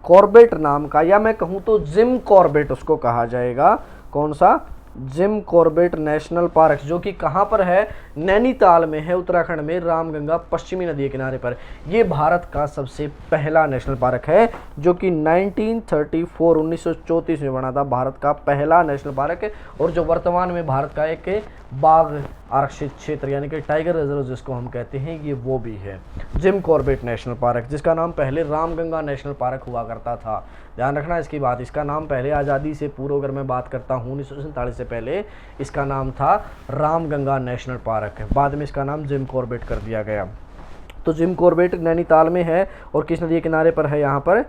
Speaker 1: कॉर्बेट नाम का, या मैं कहूं तो जिम कॉर्बेट उसको कहा जाएगा। कौन सा? जिम कॉर्बेट नेशनल पार्क, जो कि कहां पर है? नैनीताल में है, उत्तराखंड में, रामगंगा पश्चिमी नदी के किनारे पर। यह भारत का सबसे पहला नेशनल पार्क है, जो कि 1934 में बना था। भारत का पहला नेशनल पार्क है, और जो वर्तमान में भारत का एक बाघ आरक्षित क्षेत्र यानी कि टाइगर रिजर्व जिसको हम कहते हैं, ये वो भी है जिम कॉर्बेट नेशनल पार्क, जिसका नाम पहले रामगंगा नेशनल पार्क हुआ करता था। ध्यान रखना इसकी बात। इसका नाम पहले आज़ादी से पूर्व अगर मैं बात करता हूँ 1947 से पहले इसका नाम था रामगंगा नेशनल पार्क। बाद में इसका नाम जिम कॉर्बेट कर दिया गया। तो जिम कॉर्बेट नैनीताल में है, और किस नदी के किनारे पर है? यहाँ पर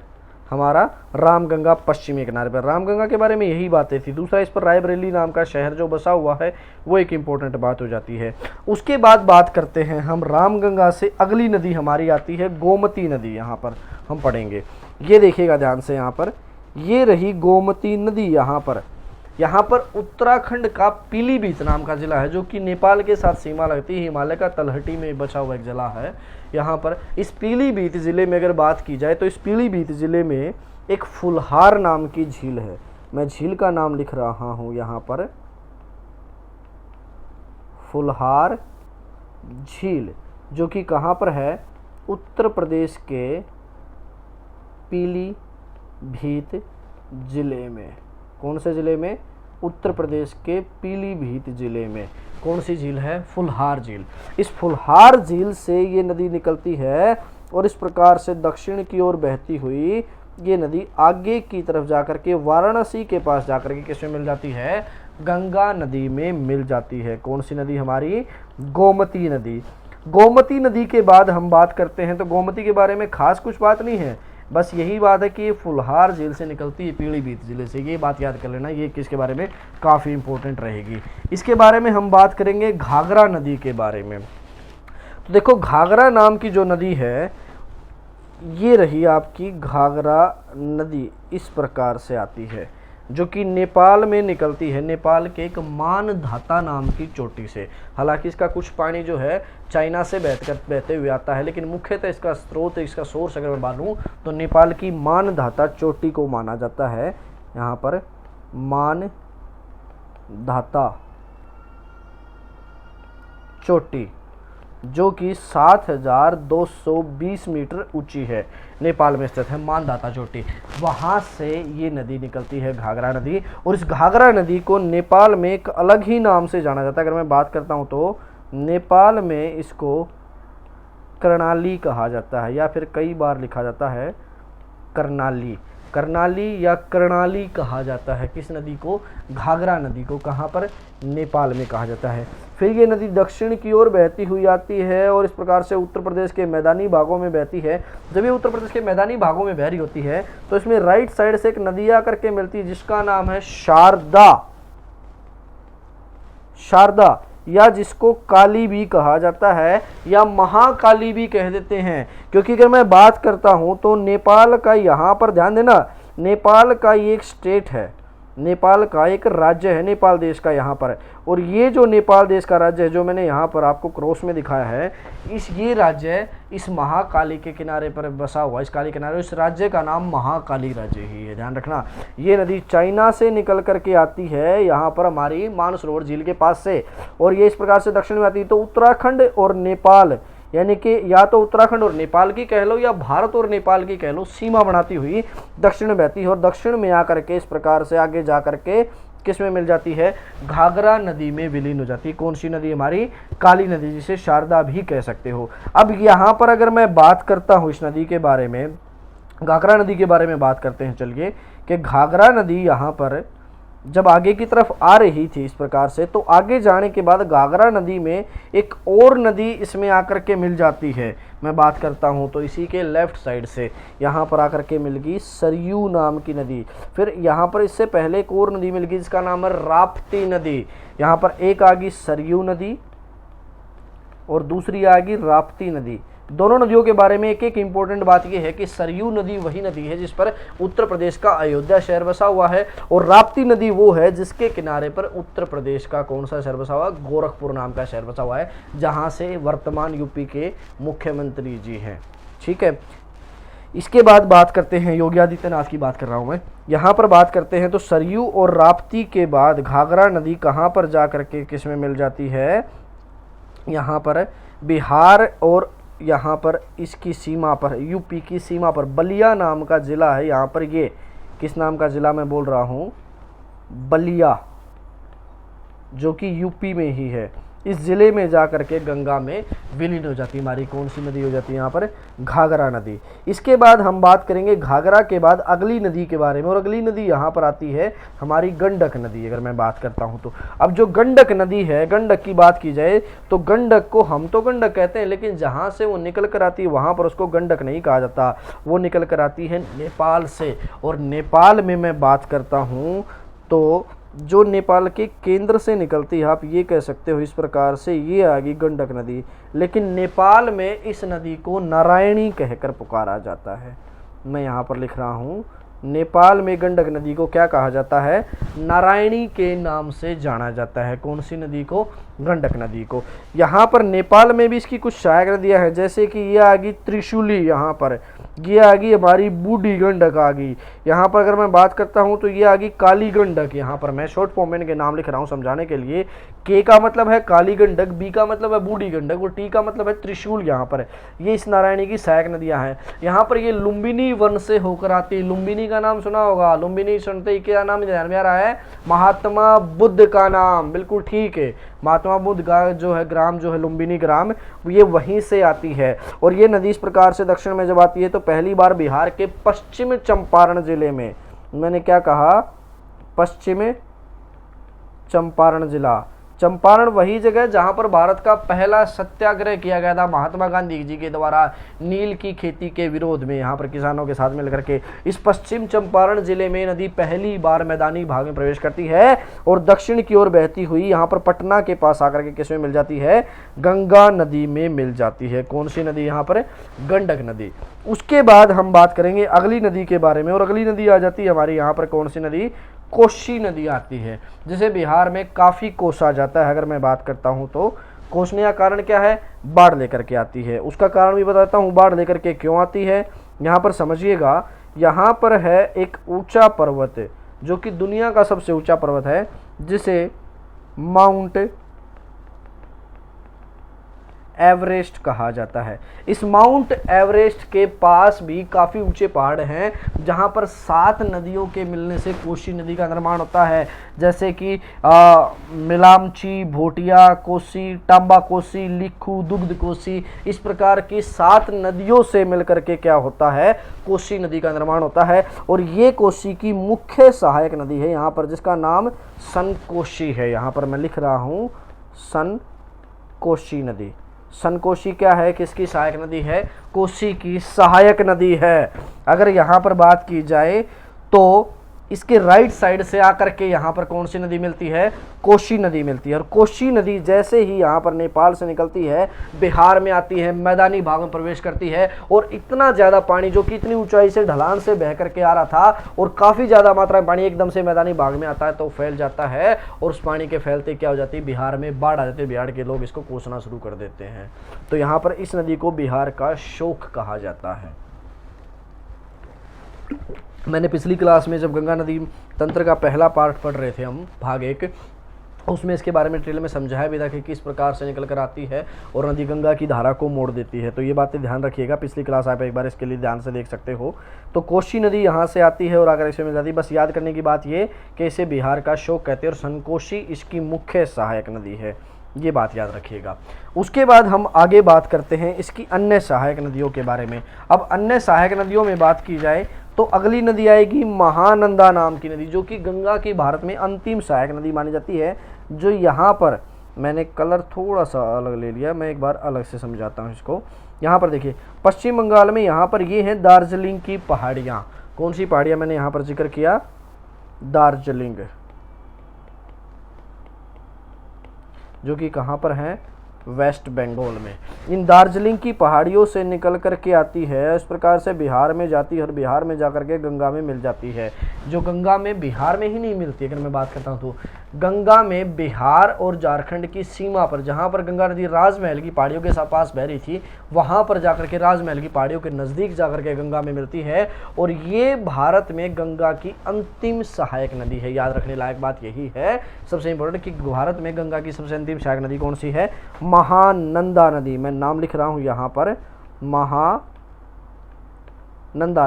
Speaker 1: हमारा रामगंगा पश्चिमी किनारे पर। रामगंगा के बारे में यही बातें थी। दूसरा, इस पर रायबरेली नाम का शहर जो बसा हुआ है, वो एक इम्पोर्टेंट बात हो जाती है। उसके बाद बात करते हैं हम रामगंगा से अगली नदी हमारी आती है गोमती नदी। यहाँ पर हम पढ़ेंगे, ये देखिएगा ध्यान से। यहाँ पर ये रही गोमती नदी। यहाँ पर उत्तराखंड का पीलीभीत नाम का जिला है, जो कि नेपाल के साथ सीमा लगती है। हिमालय का तलहटी में बचा हुआ एक जिला है। यहाँ पर इस पीलीभीत ज़िले में अगर बात की जाए तो इस पीलीभीत ज़िले में एक फुलहार नाम की झील है। मैं झील का नाम लिख रहा हूँ यहाँ पर, फुलहार झील, जो कि कहाँ पर है? उत्तर प्रदेश के पीलीभीत ज़िले में। कौन से ज़िले में? उत्तर प्रदेश के पीलीभीत ज़िले में। कौन सी झील है? फुलहार झील। इस फुलहार झील से ये नदी निकलती है, और इस प्रकार से दक्षिण की ओर बहती हुई ये नदी आगे की तरफ जाकर के वाराणसी के पास जाकर के किसमें मिल जाती है? गंगा नदी में मिल जाती है। कौन सी नदी हमारी? गोमती नदी। गोमती नदी के बाद हम बात करते हैं, तो गोमती के बारे में खास कुछ बात नहीं है, बस यही बात है कि ये फुलहार झील से निकलती है, पीलीभीत ज़िले से। ये बात याद कर लेना, ये किसके बारे में काफ़ी इंपॉर्टेंट रहेगी। इसके बारे में हम बात करेंगे घाघरा नदी के बारे में। तो देखो, घाघरा नाम की जो नदी है, ये रही आपकी घाघरा नदी। इस प्रकार से आती है, जो कि नेपाल में निकलती है, नेपाल के एक मानधाता नाम की चोटी से। हालांकि इसका कुछ पानी जो है चाइना से बहते हुए आता है, लेकिन मुख्यतः इसका स्रोत, इसका सोर्स अगर मैं मानूं तो नेपाल की मानधाता चोटी को माना जाता है। यहाँ पर मानधाता चोटी, जो कि 7,220 मीटर ऊंची है, नेपाल में स्थित है मानधाता चोटी। वहाँ से ये नदी निकलती है, घाघरा नदी। और इस घाघरा नदी को नेपाल में एक अलग ही नाम से जाना जाता है। अगर मैं बात करता हूँ तो नेपाल में इसको कर्णाली कहा जाता है, या फिर कई बार लिखा जाता है कर्णाली। कर्णाली या कर्णाली कहा जाता है किस नदी को? घाघरा नदी को। कहाँ पर? नेपाल में कहा जाता है। फिर ये नदी दक्षिण की ओर बहती हुई आती है, और इस प्रकार से उत्तर प्रदेश के मैदानी भागों में बहती है। जब ये उत्तर प्रदेश के मैदानी भागों में बह रही होती है, तो इसमें राइट साइड से एक नदी आकर के मिलती है, जिसका नाम है शारदा। शारदा, या जिसको काली भी कहा जाता है, या महाकाली भी कह देते हैं। क्योंकि अगर मैं बात करता हूं तो नेपाल का, यहाँ पर ध्यान देना, नेपाल का ये एक स्टेट है, नेपाल का एक राज्य है नेपाल देश का यहाँ पर। और ये जो नेपाल देश का राज्य है, जो मैंने यहाँ पर आपको क्रॉस में दिखाया है, ये राज्य इस महाकाली के किनारे पर बसा हुआ, इस काली किनारे, इस राज्य का नाम महाकाली राज्य ही है। ध्यान रखना, ये नदी चाइना से निकल करके आती है यहाँ पर हमारी मानसरोवर झील के पास से, और ये इस प्रकार से दक्षिण में आती है। तो उत्तराखंड और नेपाल, यानी कि या तो उत्तराखंड और नेपाल की कह लो, या भारत और नेपाल की कह लो, सीमा बनाती हुई दक्षिण में बहती है, और दक्षिण में आकर के इस प्रकार से आगे जा करके किस में मिल जाती है? घाघरा नदी में विलीन हो जाती है। कौन सी नदी? हमारी काली नदी, जिसे शारदा भी कह सकते हो। अब यहाँ पर अगर मैं बात करता हूँ इस नदी के बारे में, घाघरा नदी के बारे में बात करते हैं, चलिए, कि घाघरा नदी यहाँ पर जब आगे की तरफ आ रही थी इस प्रकार से, तो आगे जाने के बाद घाघरा नदी में एक और नदी इसमें आकर के मिल जाती है। मैं बात करता हूं तो इसी के लेफ्ट साइड से यहाँ पर आकर के मिल गई सरयू नाम की नदी। फिर यहाँ पर इससे पहले एक और नदी मिल गई जिसका नाम है राप्ती नदी। यहाँ पर एक आ गई सरयू नदी और दूसरी आ गई राप्ती नदी। दोनों नदियों के बारे में एक एक इंपॉर्टेंट बात यह है कि सरयू नदी वही नदी है जिस पर उत्तर प्रदेश का अयोध्या शहर बसा हुआ है, और राप्ती नदी वो है जिसके किनारे पर उत्तर प्रदेश का कौन सा शहर बसा हुआ है, गोरखपुर नाम का शहर बसा हुआ है, जहां से वर्तमान यूपी के मुख्यमंत्री जी हैं। ठीक है, इसके बाद बात करते हैं, योगी आदित्यनाथ की बात कर रहा हूं मैं, यहाँ पर बात करते हैं तो सरयू और राप्ती के बाद घाघरा नदी कहाँ पर जा करके किस में मिल जाती है, यहाँ पर बिहार और यहाँ पर इसकी सीमा पर, यूपी की सीमा पर बलिया नाम का ज़िला है। यहाँ पर ये किस नाम का ज़िला मैं बोल रहा हूँ, बलिया, जो कि यूपी में ही है। इस ज़िले में जा करके गंगा में विलीन हो जाती है हमारी कौन सी नदी हो जाती है, यहाँ पर घाघरा नदी। इसके बाद हम बात करेंगे घाघरा के बाद अगली नदी के बारे में, और अगली नदी यहाँ पर आती है हमारी गंडक नदी। अगर मैं बात करता हूँ तो अब जो गंडक नदी है, गंडक की बात की जाए तो गंडक को हम तो गंडक कहते हैं, लेकिन जहाँ से वो निकल कर आती है वहाँ पर उसको गंडक नहीं कहा जाता, वो निकल कर आती है नेपाल से। और नेपाल में मैं बात करता हूँ तो जो नेपाल के केंद्र से निकलती है, आप ये कह सकते हो इस प्रकार से, ये आ गई गंडक नदी। लेकिन नेपाल में इस नदी को नारायणी कहकर पुकारा जाता है। मैं यहाँ पर लिख रहा हूँ, नेपाल में गंडक नदी को क्या कहा जाता है, नारायणी के नाम से जाना जाता है। कौन सी नदी को, गंडक नदी को। यहाँ पर नेपाल में भी इसकी कुछ सहायक नदियाँ हैं, जैसे कि ये आ गई त्रिशूली, यहाँ पर ये आ गई हमारी बूढ़ी गंडक आ गई। यहाँ पर अगर मैं बात करता हूँ तो ये आ गई काली गंडक। यहाँ पर मैं शॉर्ट फॉर्म में इनके नाम लिख रहा हूँ समझाने के लिए। के का मतलब है काली गंडक, बी का मतलब है बूढ़ी गंडक, और टी का मतलब है त्रिशूल। यहाँ पर ये इस नारायणी की सहायक नदियाँ हैं। यहाँ पर ये लुम्बिनी वन से होकर आती है। लुम्बिनी का नाम सुना होगा, लुम्बिनी सुनते ही क्या नाम ध्यान में आ रहा है, महात्मा बुद्ध का नाम। बिल्कुल ठीक है, महात्मा बुद्ध का जो है ग्राम जो है लुम्बिनी ग्राम, ये वहीं से आती है। और ये नदी इस प्रकार से दक्षिण में जब आती है तो पहली बार बिहार के पश्चिम चंपारण जिले में, मैंने क्या कहा, पश्चिम चंपारण जिला। चंपारण वही जगह जहां पर भारत का पहला सत्याग्रह किया गया था महात्मा गांधी जी के द्वारा नील की खेती के विरोध में, यहाँ पर किसानों के साथ मिलकर के। इस पश्चिम चंपारण जिले में नदी पहली बार मैदानी भाग में प्रवेश करती है और दक्षिण की ओर बहती हुई यहाँ पर पटना के पास आकर के किसमें मिल जाती है, गंगा नदी में मिल जाती है। कौन सी नदी, यहाँ पर गंडक नदी। उसके बाद हम बात करेंगे अगली नदी के बारे में, और अगली नदी आ जाती है हमारी यहाँ पर कौन सी नदी, कोसी नदी आती है, जिसे बिहार में काफ़ी कोसा जाता है। अगर मैं बात करता हूं तो कोसने का कारण क्या है, बाढ़ लेकर के आती है। उसका कारण भी बताता हूं, बाढ़ लेकर के क्यों आती है। यहाँ पर समझिएगा, यहाँ पर है एक ऊंचा पर्वत जो कि दुनिया का सबसे ऊंचा पर्वत है, जिसे माउंट एवरेस्ट कहा जाता है। इस माउंट एवरेस्ट के पास भी काफ़ी ऊंचे पहाड़ हैं, जहां पर 7 नदियों के मिलने से कोसी नदी का निर्माण होता है, जैसे कि मिलामची, भोटिया कोसी, टांबा कोसी, लिखू, दुग्ध कोसी। इस प्रकार की 7 नदियों से मिलकर के क्या होता है, कोसी नदी का निर्माण होता है। और ये कोसी की मुख्य सहायक नदी है यहाँ पर, जिसका नाम सनकोशी है। यहाँ पर मैं लिख रहा हूँ सनकोशी नदी। सनकोशी क्या है, किसकी सहायक नदी है, कोसी की सहायक नदी है। अगर यहाँ पर बात की जाए तो इसके राइट साइड से आकर के यहाँ पर कौन सी नदी मिलती है, कोसी नदी मिलती है। और कोसी नदी जैसे ही यहाँ पर नेपाल से निकलती है, बिहार में आती है, मैदानी भाग में प्रवेश करती है, और इतना ज़्यादा पानी जो कि इतनी ऊंचाई से ढलान से बह करके आ रहा था, और काफ़ी ज़्यादा मात्रा में पानी एकदम से मैदानी भाग में आता है तो फैल जाता है, और उस पानी के फैलते क्या हो जाती है, बिहार में बाढ़ आ जाती है। बिहार के लोग इसको कोसना शुरू कर देते हैं। तो यहाँ पर इस नदी को बिहार का शोक कहा जाता है। मैंने पिछली क्लास में जब गंगा नदी तंत्र का पहला पार्ट पढ़ रहे थे हम, भाग 1, उसमें इसके बारे में डिटेल में समझाया भी था कि किस प्रकार से निकल कर आती है और नदी गंगा की धारा को मोड़ देती है। तो ये बातें ध्यान रखिएगा, पिछली क्लास आप एक बार इसके लिए ध्यान से देख सकते हो। तो कोसी नदी यहाँ से आती है और आकर इसमें मिल जाती है। बस याद करने की बात ये कि इसे बिहार का शोक कहते हैं, और सनकोशी इसकी मुख्य सहायक नदी है, ये बात याद रखिएगा। उसके बाद हम आगे बात करते हैं इसकी अन्य सहायक नदियों के बारे में। अब अन्य सहायक नदियों में बात की जाए तो अगली नदी आएगी महानंदा नाम की नदी, जो कि गंगा की भारत में अंतिम सहायक नदी मानी जाती है। जो यहाँ पर मैंने कलर थोड़ा सा अलग ले लिया, मैं एक बार अलग से समझाता हूँ इसको। यहाँ पर देखिए, पश्चिम बंगाल में यहाँ पर ये हैं दार्जिलिंग की पहाड़ियाँ। कौन सी पहाड़ियाँ मैंने यहाँ पर जिक्र किया, दार्जिलिंग, जो कि कहाँ पर हैं, वेस्ट बंगाल में। इन दार्जिलिंग की पहाड़ियों से निकल कर के आती है, इस प्रकार से बिहार में जाती है और बिहार में जाकर के गंगा में मिल जाती है। जो गंगा में बिहार में ही नहीं मिलती, अगर मैं बात करता हूँ तो गंगा में बिहार और झारखंड की सीमा पर, जहाँ पर गंगा नदी राजमहल की पहाड़ियों के पास बह रही थी, वहाँ पर जाकर के राजमहल की पहाड़ियों के नज़दीक जाकर के गंगा में मिलती है। और ये भारत में गंगा की अंतिम सहायक नदी है। याद रखने लायक बात यही है सबसे इंपॉर्टेंट कि भारत में गंगा की सबसे अंतिम सहायक नदी कौन सी है? महानंदा नदी। मैं नाम लिख रहा हूँ यहाँ पर, महानंदा,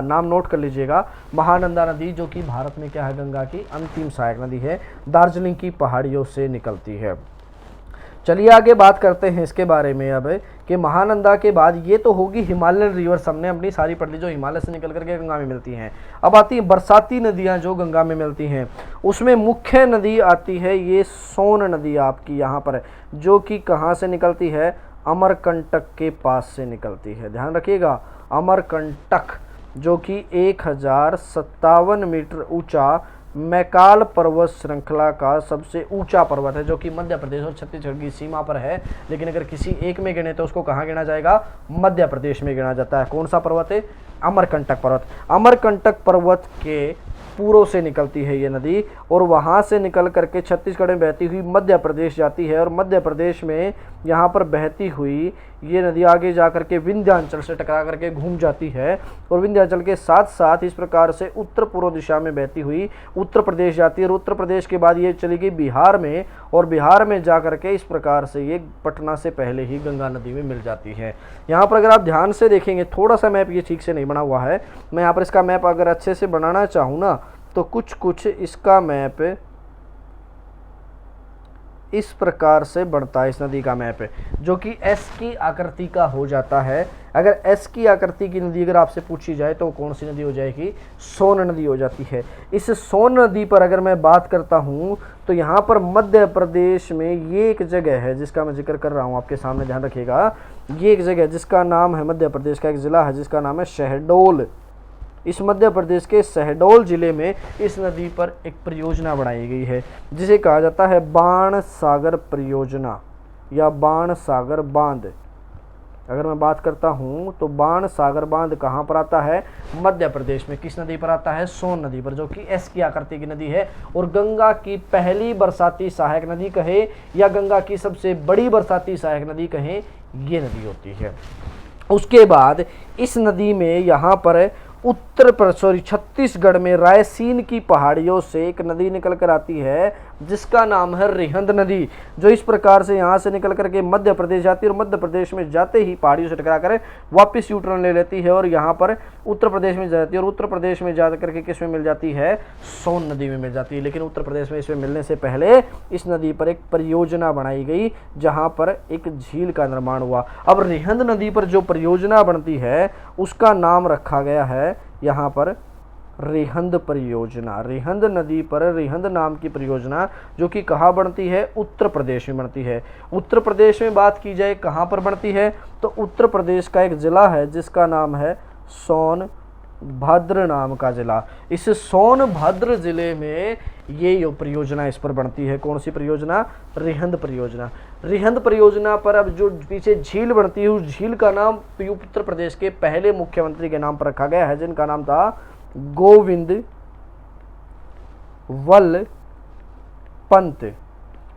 Speaker 1: नाम नोट कर लीजिएगा। महानंदा नदी जो कि भारत में क्या है? गंगा की अंतिम सहायक नदी है, दार्जिलिंग की पहाड़ियों से निकलती है। चलिए आगे बात करते हैं इसके बारे में अब कि महानंदा के बाद ये तो होगी हिमालयन रिवर्स, हमने अपनी सारी पढ़ ली जो हिमालय से निकल करके गंगा में मिलती हैं। अब आती है बरसाती नदियां जो गंगा में मिलती हैं, उसमें मुख्य नदी आती है ये सोन नदी आपकी यहाँ पर, जो कि कहाँ से निकलती है? अमरकंटक के पास से निकलती है। ध्यान रखिएगा, अमरकंटक जो कि 1057 मीटर ऊंचा मैकाल पर्वत श्रृंखला का सबसे ऊंचा पर्वत है, जो कि मध्य प्रदेश और छत्तीसगढ़ की सीमा पर है। लेकिन अगर किसी एक में गिने तो उसको कहाँ गिना जाएगा? मध्य प्रदेश में गिना जाता है। कौन सा पर्वत है? अमरकंटक पर्वत। अमरकंटक पर्वत के पूर्व से निकलती है ये नदी और वहाँ से निकल करके छत्तीसगढ़ में बहती हुई मध्य प्रदेश जाती है और मध्य प्रदेश में यहाँ पर बहती हुई ये नदी आगे जा करके विंध्याचल से टकरा करके घूम जाती है और विंध्याचल के साथ साथ इस प्रकार से उत्तर पूर्व दिशा में बहती हुई उत्तर प्रदेश जाती है और उत्तर प्रदेश के बाद ये चली गई बिहार में और बिहार में जा करके इस प्रकार से ये पटना से पहले ही गंगा नदी में मिल जाती है। यहाँ पर अगर आप ध्यान से देखेंगे, थोड़ा सा मैप ये ठीक से नहीं बना हुआ है, मैं यहाँ पर इसका मैप अगर अच्छे से बनाना चाहूँ ना तो कुछ इसका मैप इस प्रकार से बनता है। इस नदी का मैप जो कि एस की आकृति का हो जाता है। अगर एस की आकृति की नदी अगर आपसे पूछी जाए तो कौन सी नदी हो जाएगी? सोन नदी हो जाती है। इस सोन नदी पर अगर मैं बात करता हूँ तो यहाँ पर मध्य प्रदेश में ये एक जगह है जिसका मैं जिक्र कर रहा हूँ आपके सामने, ध्यान रखिएगा। ये एक जगह जिसका नाम है, मध्य प्रदेश का एक ज़िला है जिसका नाम है शहडोल। इस मध्य प्रदेश के शहडोल जिले में इस नदी पर एक परियोजना बनाई गई है जिसे कहा जाता है बाण सागर परियोजना या बाण सागर बांध। अगर मैं बात करता हूं तो बाण सागर बांध कहां पर आता है? मध्य प्रदेश में। किस नदी पर आता है? सोन नदी पर, जो कि एस की आकृति की नदी है और गंगा की पहली बरसाती सहायक नदी कहे या गंगा की सबसे बड़ी बरसाती सहायक नदी कहे, ये नदी होती है। उसके बाद इस नदी में यहाँ पर छत्तीसगढ़ में रायसीन की पहाड़ियों से एक नदी निकल कर आती है जिसका नाम है रिहंद नदी, जो इस प्रकार से यहाँ से निकल करके मध्य प्रदेश जाती है और मध्य प्रदेश में जाते ही पहाड़ियों से टकरा कर वापस यू टर्न ले लेती है और यहाँ पर उत्तर प्रदेश में जाती है और उत्तर प्रदेश में जा करके किस में मिल जाती है? सोन नदी में मिल जाती है। लेकिन उत्तर प्रदेश में इसमें मिलने से पहले इस नदी पर एक परियोजना बनाई गई जहाँ पर एक झील का निर्माण हुआ। अब रिहंद नदी पर जो परियोजना बनती है उसका नाम रखा गया है यहाँ पर रिहंद परियोजना। रिहंद नदी पर रिहंद नाम की परियोजना जो कि कहाँ बनती है? उत्तर प्रदेश में बनती है। उत्तर प्रदेश में बात की जाए कहाँ पर बनती है तो उत्तर प्रदेश का एक ज़िला है जिसका नाम है सोनभद्र नाम का ज़िला। इस सोनभद्र ज़िले में ये परियोजना इस पर बनती है। कौन सी परियोजना? रिहंद परियोजना। रिहंद परियोजना पर अब जो पीछे झील बनती है उस झील का नाम उत्तर प्रदेश के पहले मुख्यमंत्री के नाम पर रखा गया है जिनका नाम था गोविंद वल्लभ पंत।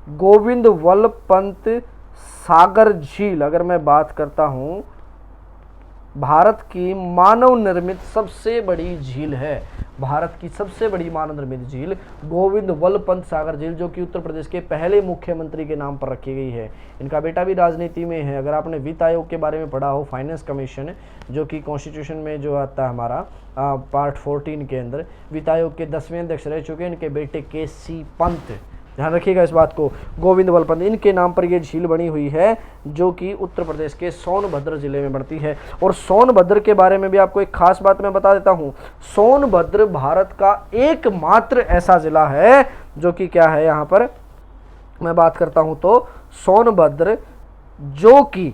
Speaker 1: गोविंद वल्लभ पंत सागर झील अगर मैं बात करता हूं भारत की मानव निर्मित सबसे बड़ी झील है। भारत की सबसे बड़ी मानव निर्मित झील गोविंद वल्लभ पंत सागर झील जो कि उत्तर प्रदेश के पहले मुख्यमंत्री के नाम पर रखी गई है। इनका बेटा भी राजनीति में है। अगर आपने वित्त आयोग के बारे में पढ़ा हो, फाइनेंस कमीशन जो कि कॉन्स्टिट्यूशन में जो आता है हमारा पार्ट 14 के अंदर, वित्त आयोग के 10वें अध्यक्ष रह चुके हैं इनके बेटे KC पंत। ध्यान रखिएगा इस बात को, गोविंद वल्लभ पंत इनके नाम पर यह झील बनी हुई है जो कि उत्तर प्रदेश के सोनभद्र जिले में बनती है। और सोनभद्र के बारे में भी आपको एक खास बात मैं बता देता हूं। सोनभद्र भारत का एकमात्र ऐसा जिला है जो कि क्या है, यहाँ पर मैं बात करता हूं तो सोनभद्र जो कि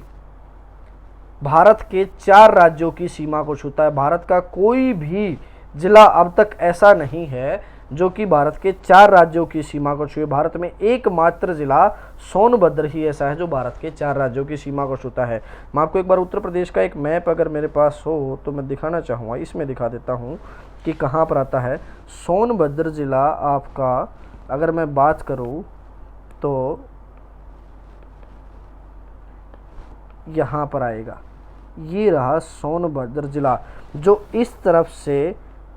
Speaker 1: भारत के 4 राज्यों की सीमा को छूता है। भारत का कोई भी जिला अब तक ऐसा नहीं है जो कि भारत के 4 राज्यों की सीमा को छुए। भारत में एकमात्र जिला सोनभद्र ही ऐसा है जो भारत के 4 राज्यों की सीमा को छूता है। मैं आपको एक बार उत्तर प्रदेश का एक मैप अगर मेरे पास हो तो मैं दिखाना चाहूँगा, इसमें दिखा देता हूँ कि कहाँ पर आता है। सोनभद्र जिला आपका अगर मैं बात करूँ तो यहाँ पर आएगा। ये रहा सोनभद्र जिला जो इस तरफ से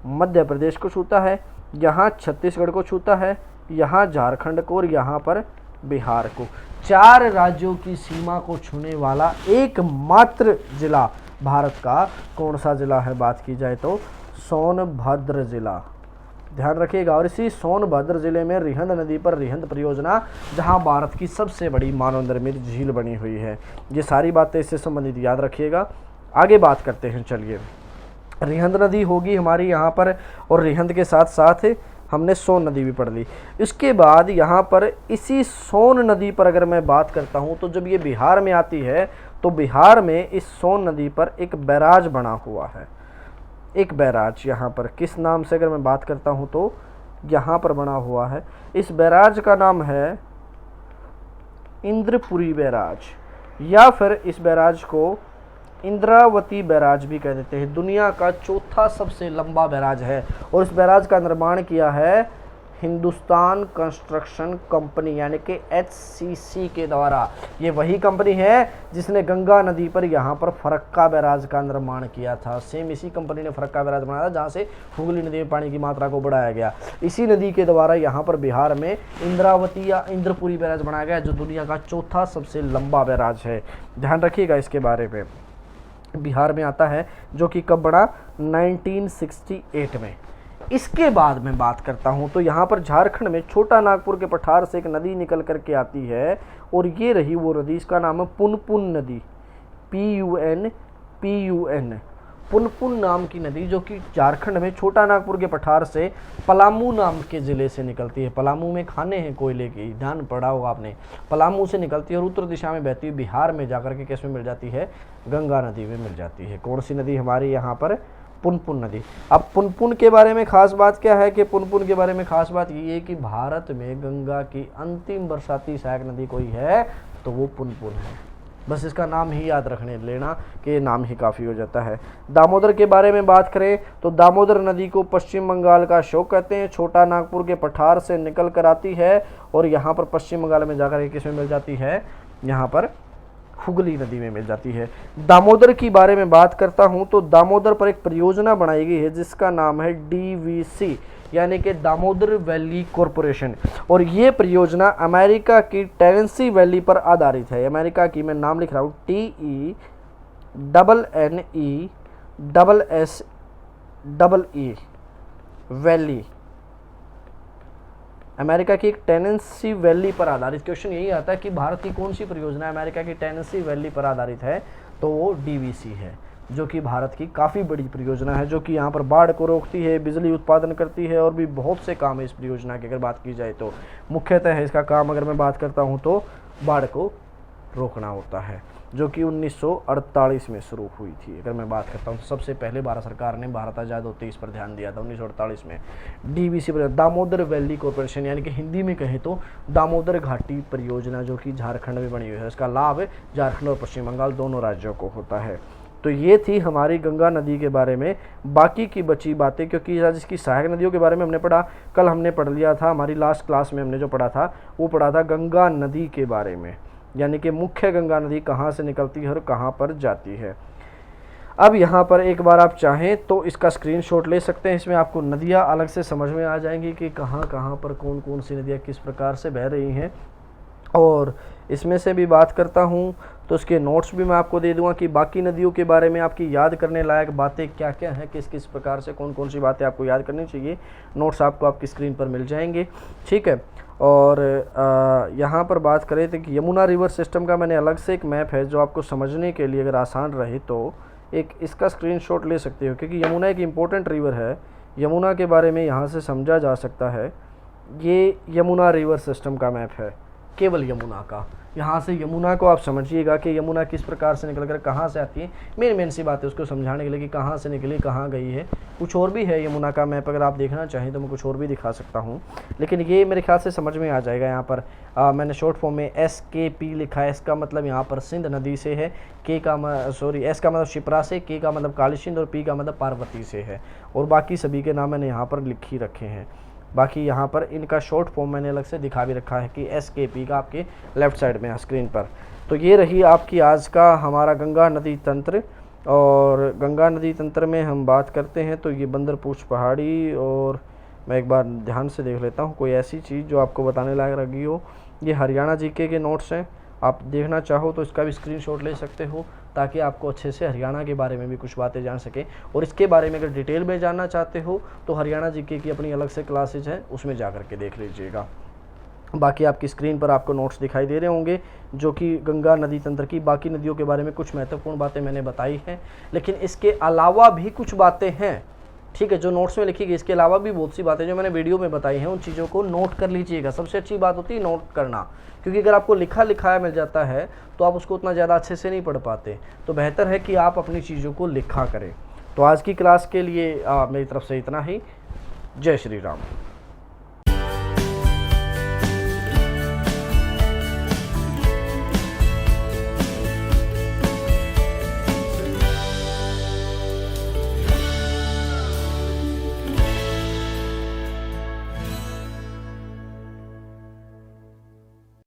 Speaker 1: मध्य प्रदेश को छूता है, यहाँ छत्तीसगढ़ को छूता है, यहाँ झारखंड को और यहाँ पर बिहार को। 4 राज्यों की सीमा को छूने वाला एकमात्र जिला भारत का कौन सा जिला है? बात की जाए तो सोनभद्र जिला, ध्यान रखिएगा। और इसी सोनभद्र जिले में रिहंद नदी पर रिहंद परियोजना, जहां भारत की सबसे बड़ी मानव निर्मित झील बनी हुई है। ये सारी बातें इससे संबंधित याद रखिएगा। आगे बात करते हैं, चलिए। रिहंद नदी होगी हमारी यहाँ पर, और रिहंद के साथ साथ हमने सोन नदी भी पढ़ ली। इसके बाद यहाँ पर इसी सोन नदी पर अगर मैं बात करता हूँ तो जब ये बिहार में आती है तो बिहार में इस सोन नदी पर एक बैराज बना हुआ है। एक बैराज यहाँ पर किस नाम से अगर मैं बात करता हूँ तो यहाँ पर बना हुआ है। इस बैराज का नाम है इंद्रपुरी बैराज, या फिर इस बैराज को इंद्रावती बैराज भी कह देते हैं। दुनिया का 4था सबसे लंबा बैराज है और इस बैराज का निर्माण किया है हिंदुस्तान कंस्ट्रक्शन कंपनी यानी कि HCC के द्वारा। ये वही कंपनी है जिसने गंगा नदी पर यहाँ पर फरक्का बैराज का निर्माण किया था। सेम इसी कंपनी ने फरक्का बैराज बनाया था जहाँ से हुगली नदी में पानी की मात्रा को बढ़ाया गया। इसी नदी के द्वारा यहाँ पर बिहार में इंद्रावती या इंद्रपुरी बैराज बनाया गया जो दुनिया का 4था सबसे लंबा बैराज है। ध्यान रखिएगा इसके बारे में। बिहार में आता है जो कि कब बना? 1968 में। इसके बाद मैं बात करता हूं तो यहाँ पर झारखंड में छोटा नागपुर के पठार से एक नदी निकल करके आती है और ये रही वो नदी। इसका नाम है पुनपुन नदी, PUN पुनपुन नाम की नदी, जो कि झारखंड में छोटा नागपुर के पठार से पलामू नाम के ज़िले से निकलती है। पलामू में खाने हैं कोयले की, ध्यान पड़ा होगा आपने। पलामू से निकलती है और उत्तर दिशा में बहती हुई बिहार में जाकर के किस में मिल जाती है? गंगा नदी में मिल जाती है। कौन सी नदी हमारी यहाँ पर? पुनपुन नदी। अब पुनपुन के बारे में खास बात क्या है कि पुनपुन के बारे में खास बात ये है कि भारत में गंगा की अंतिम बरसाती सहायक नदी कोई है तो वो पुनपुन है। बस इसका नाम ही याद रखने लेना कि नाम ही काफ़ी हो जाता है। दामोदर के बारे में बात करें तो दामोदर नदी को पश्चिम बंगाल का अशोक कहते हैं। छोटा नागपुर के पठार से निकल कर आती है और यहाँ पर पश्चिम बंगाल में जाकर किस में मिल जाती है? यहाँ पर हुगली नदी में मिल जाती है। दामोदर की बारे में बात करता हूं तो दामोदर पर एक परियोजना बनाई गई है जिसका नाम है DVC यानी कि दामोदर वैली कॉरपोरेशन, और ये परियोजना अमेरिका की टेनेसी वैली पर आधारित है। अमेरिका की, मैं नाम लिख रहा हूँ, TENNESSE वैली, अमेरिका की एक टेनेसी वैली पर आधारित। क्वेश्चन यही आता है कि भारत की कौन सी परियोजना अमेरिका की टेनेसी वैली पर आधारित है, तो वो DVC है, जो कि भारत की काफ़ी बड़ी परियोजना है, जो कि यहाँ पर बाढ़ को रोकती है, बिजली उत्पादन करती है और भी बहुत से काम है इस परियोजना की अगर बात की जाए तो। मुख्यतः है इसका काम अगर मैं बात करता हूँ तो बाढ़ को रोकना होता है, जो कि 1948 में शुरू हुई थी। अगर मैं बात करता हूँ तो सबसे पहले भारत सरकार ने भारत आज़ाद होते इस पर ध्यान दिया था 1948 में। DVC पर दामोदर वैली कॉरपोरेशन यानी कि हिंदी में कहें तो दामोदर घाटी परियोजना, जो कि झारखंड में बनी हुई है। इसका लाभ झारखंड और पश्चिम बंगाल दोनों राज्यों को होता है। तो ये थी हमारी गंगा नदी के बारे में। बाकी की बची बातें, क्योंकि जिसकी सहायक नदियों के बारे में हमने पढ़ा, कल हमने पढ़ लिया था, हमारी लास्ट क्लास में हमने जो पढ़ा था वो पढ़ा था गंगा नदी के बारे में, यानी कि मुख्य गंगा नदी कहाँ से निकलती है और कहाँ पर जाती है। अब यहाँ पर एक बार आप चाहें तो इसका स्क्रीनशॉट ले सकते हैं। इसमें आपको नदियाँ अलग से समझ में आ जाएंगी कि कहाँ कहाँ पर कौन कौन सी नदियाँ किस प्रकार से बह रही हैं। और इसमें से भी बात करता हूँ तो इसके नोट्स भी मैं आपको दे दूँगा कि बाकी नदियों के बारे में आपकी याद करने लायक बातें क्या क्या हैं, किस किस प्रकार से कौन कौन सी बातें आपको याद करनी चाहिए। नोट्स आपको आपकी स्क्रीन पर मिल जाएंगे, ठीक है। और यहाँ पर बात करें तो कि यमुना रिवर सिस्टम का मैंने अलग से एक मैप है जो आपको समझने के लिए अगर आसान रहे तो एक इसका स्क्रीनशॉट ले सकते हो, क्योंकि यमुना एक इम्पोर्टेंट रिवर है। यमुना के बारे में यहाँ से समझा जा सकता है। ये यमुना रिवर सिस्टम का मैप है, केवल यमुना का। यहाँ से यमुना को आप समझिएगा कि यमुना किस प्रकार से निकल कर कहाँ से आती है। मेन सी बात है उसको समझाने के लिए कि कहाँ से निकली, कहाँ गई है। कुछ और भी है यमुना का मैप, अगर आप देखना चाहें तो मैं कुछ और भी दिखा सकता हूँ, लेकिन ये मेरे ख्याल से समझ में आ जाएगा। यहाँ पर मैंने शॉर्ट फॉर्म में SKP लिखा है। इसका मतलब यहाँ पर सिंध नदी से है, S का मतलब शिप्रा से, K का मतलब काली सिंध और P का मतलब पार्वती से है। और बाकी सभी के नाम मैंने यहाँ पर लिख ही रखे हैं। बाकी यहाँ पर इनका शॉर्ट फॉर्म मैंने अलग से दिखा भी रखा है कि SKP का आपके लेफ़्ट साइड में है स्क्रीन पर। तो ये रही आपकी आज का हमारा गंगा नदी तंत्र। और गंगा नदी तंत्र में हम बात करते हैं तो ये बंदरपूछ पहाड़ी, और मैं एक बार ध्यान से देख लेता हूँ कोई ऐसी चीज़ जो आपको बताने लायक लगी हो। ये हरियाणा जीके के नोट्स हैं, आप देखना चाहो तो इसका भी स्क्रीनशॉट ले सकते हो, ताकि आपको अच्छे से हरियाणा के बारे में भी कुछ बातें जान सकें। और इसके बारे में अगर डिटेल में जानना चाहते हो तो हरियाणा जीके की अपनी अलग से क्लासेज हैं, उसमें जा कर के देख लीजिएगा। बाकी आपकी स्क्रीन पर आपको नोट्स दिखाई दे रहे होंगे जो कि गंगा नदी तंत्र की, बाकी नदियों के बारे में कुछ महत्वपूर्ण बातें मैंने बताई हैं, लेकिन इसके अलावा भी कुछ बातें हैं, ठीक है, जो नोट्स में लिखी गई। इसके अलावा भी बहुत सी बातें जो मैंने वीडियो में बताई हैं, उन चीज़ों को नोट कर लीजिएगा। सबसे अच्छी बात होती है नोट करना, क्योंकि अगर आपको लिखा लिखाया मिल जाता है तो आप उसको उतना ज़्यादा अच्छे से नहीं पढ़ पाते। तो बेहतर है कि आप अपनी चीज़ों को लिखा करें। तो आज की क्लास के लिए मेरी तरफ से इतना ही। जय श्री राम।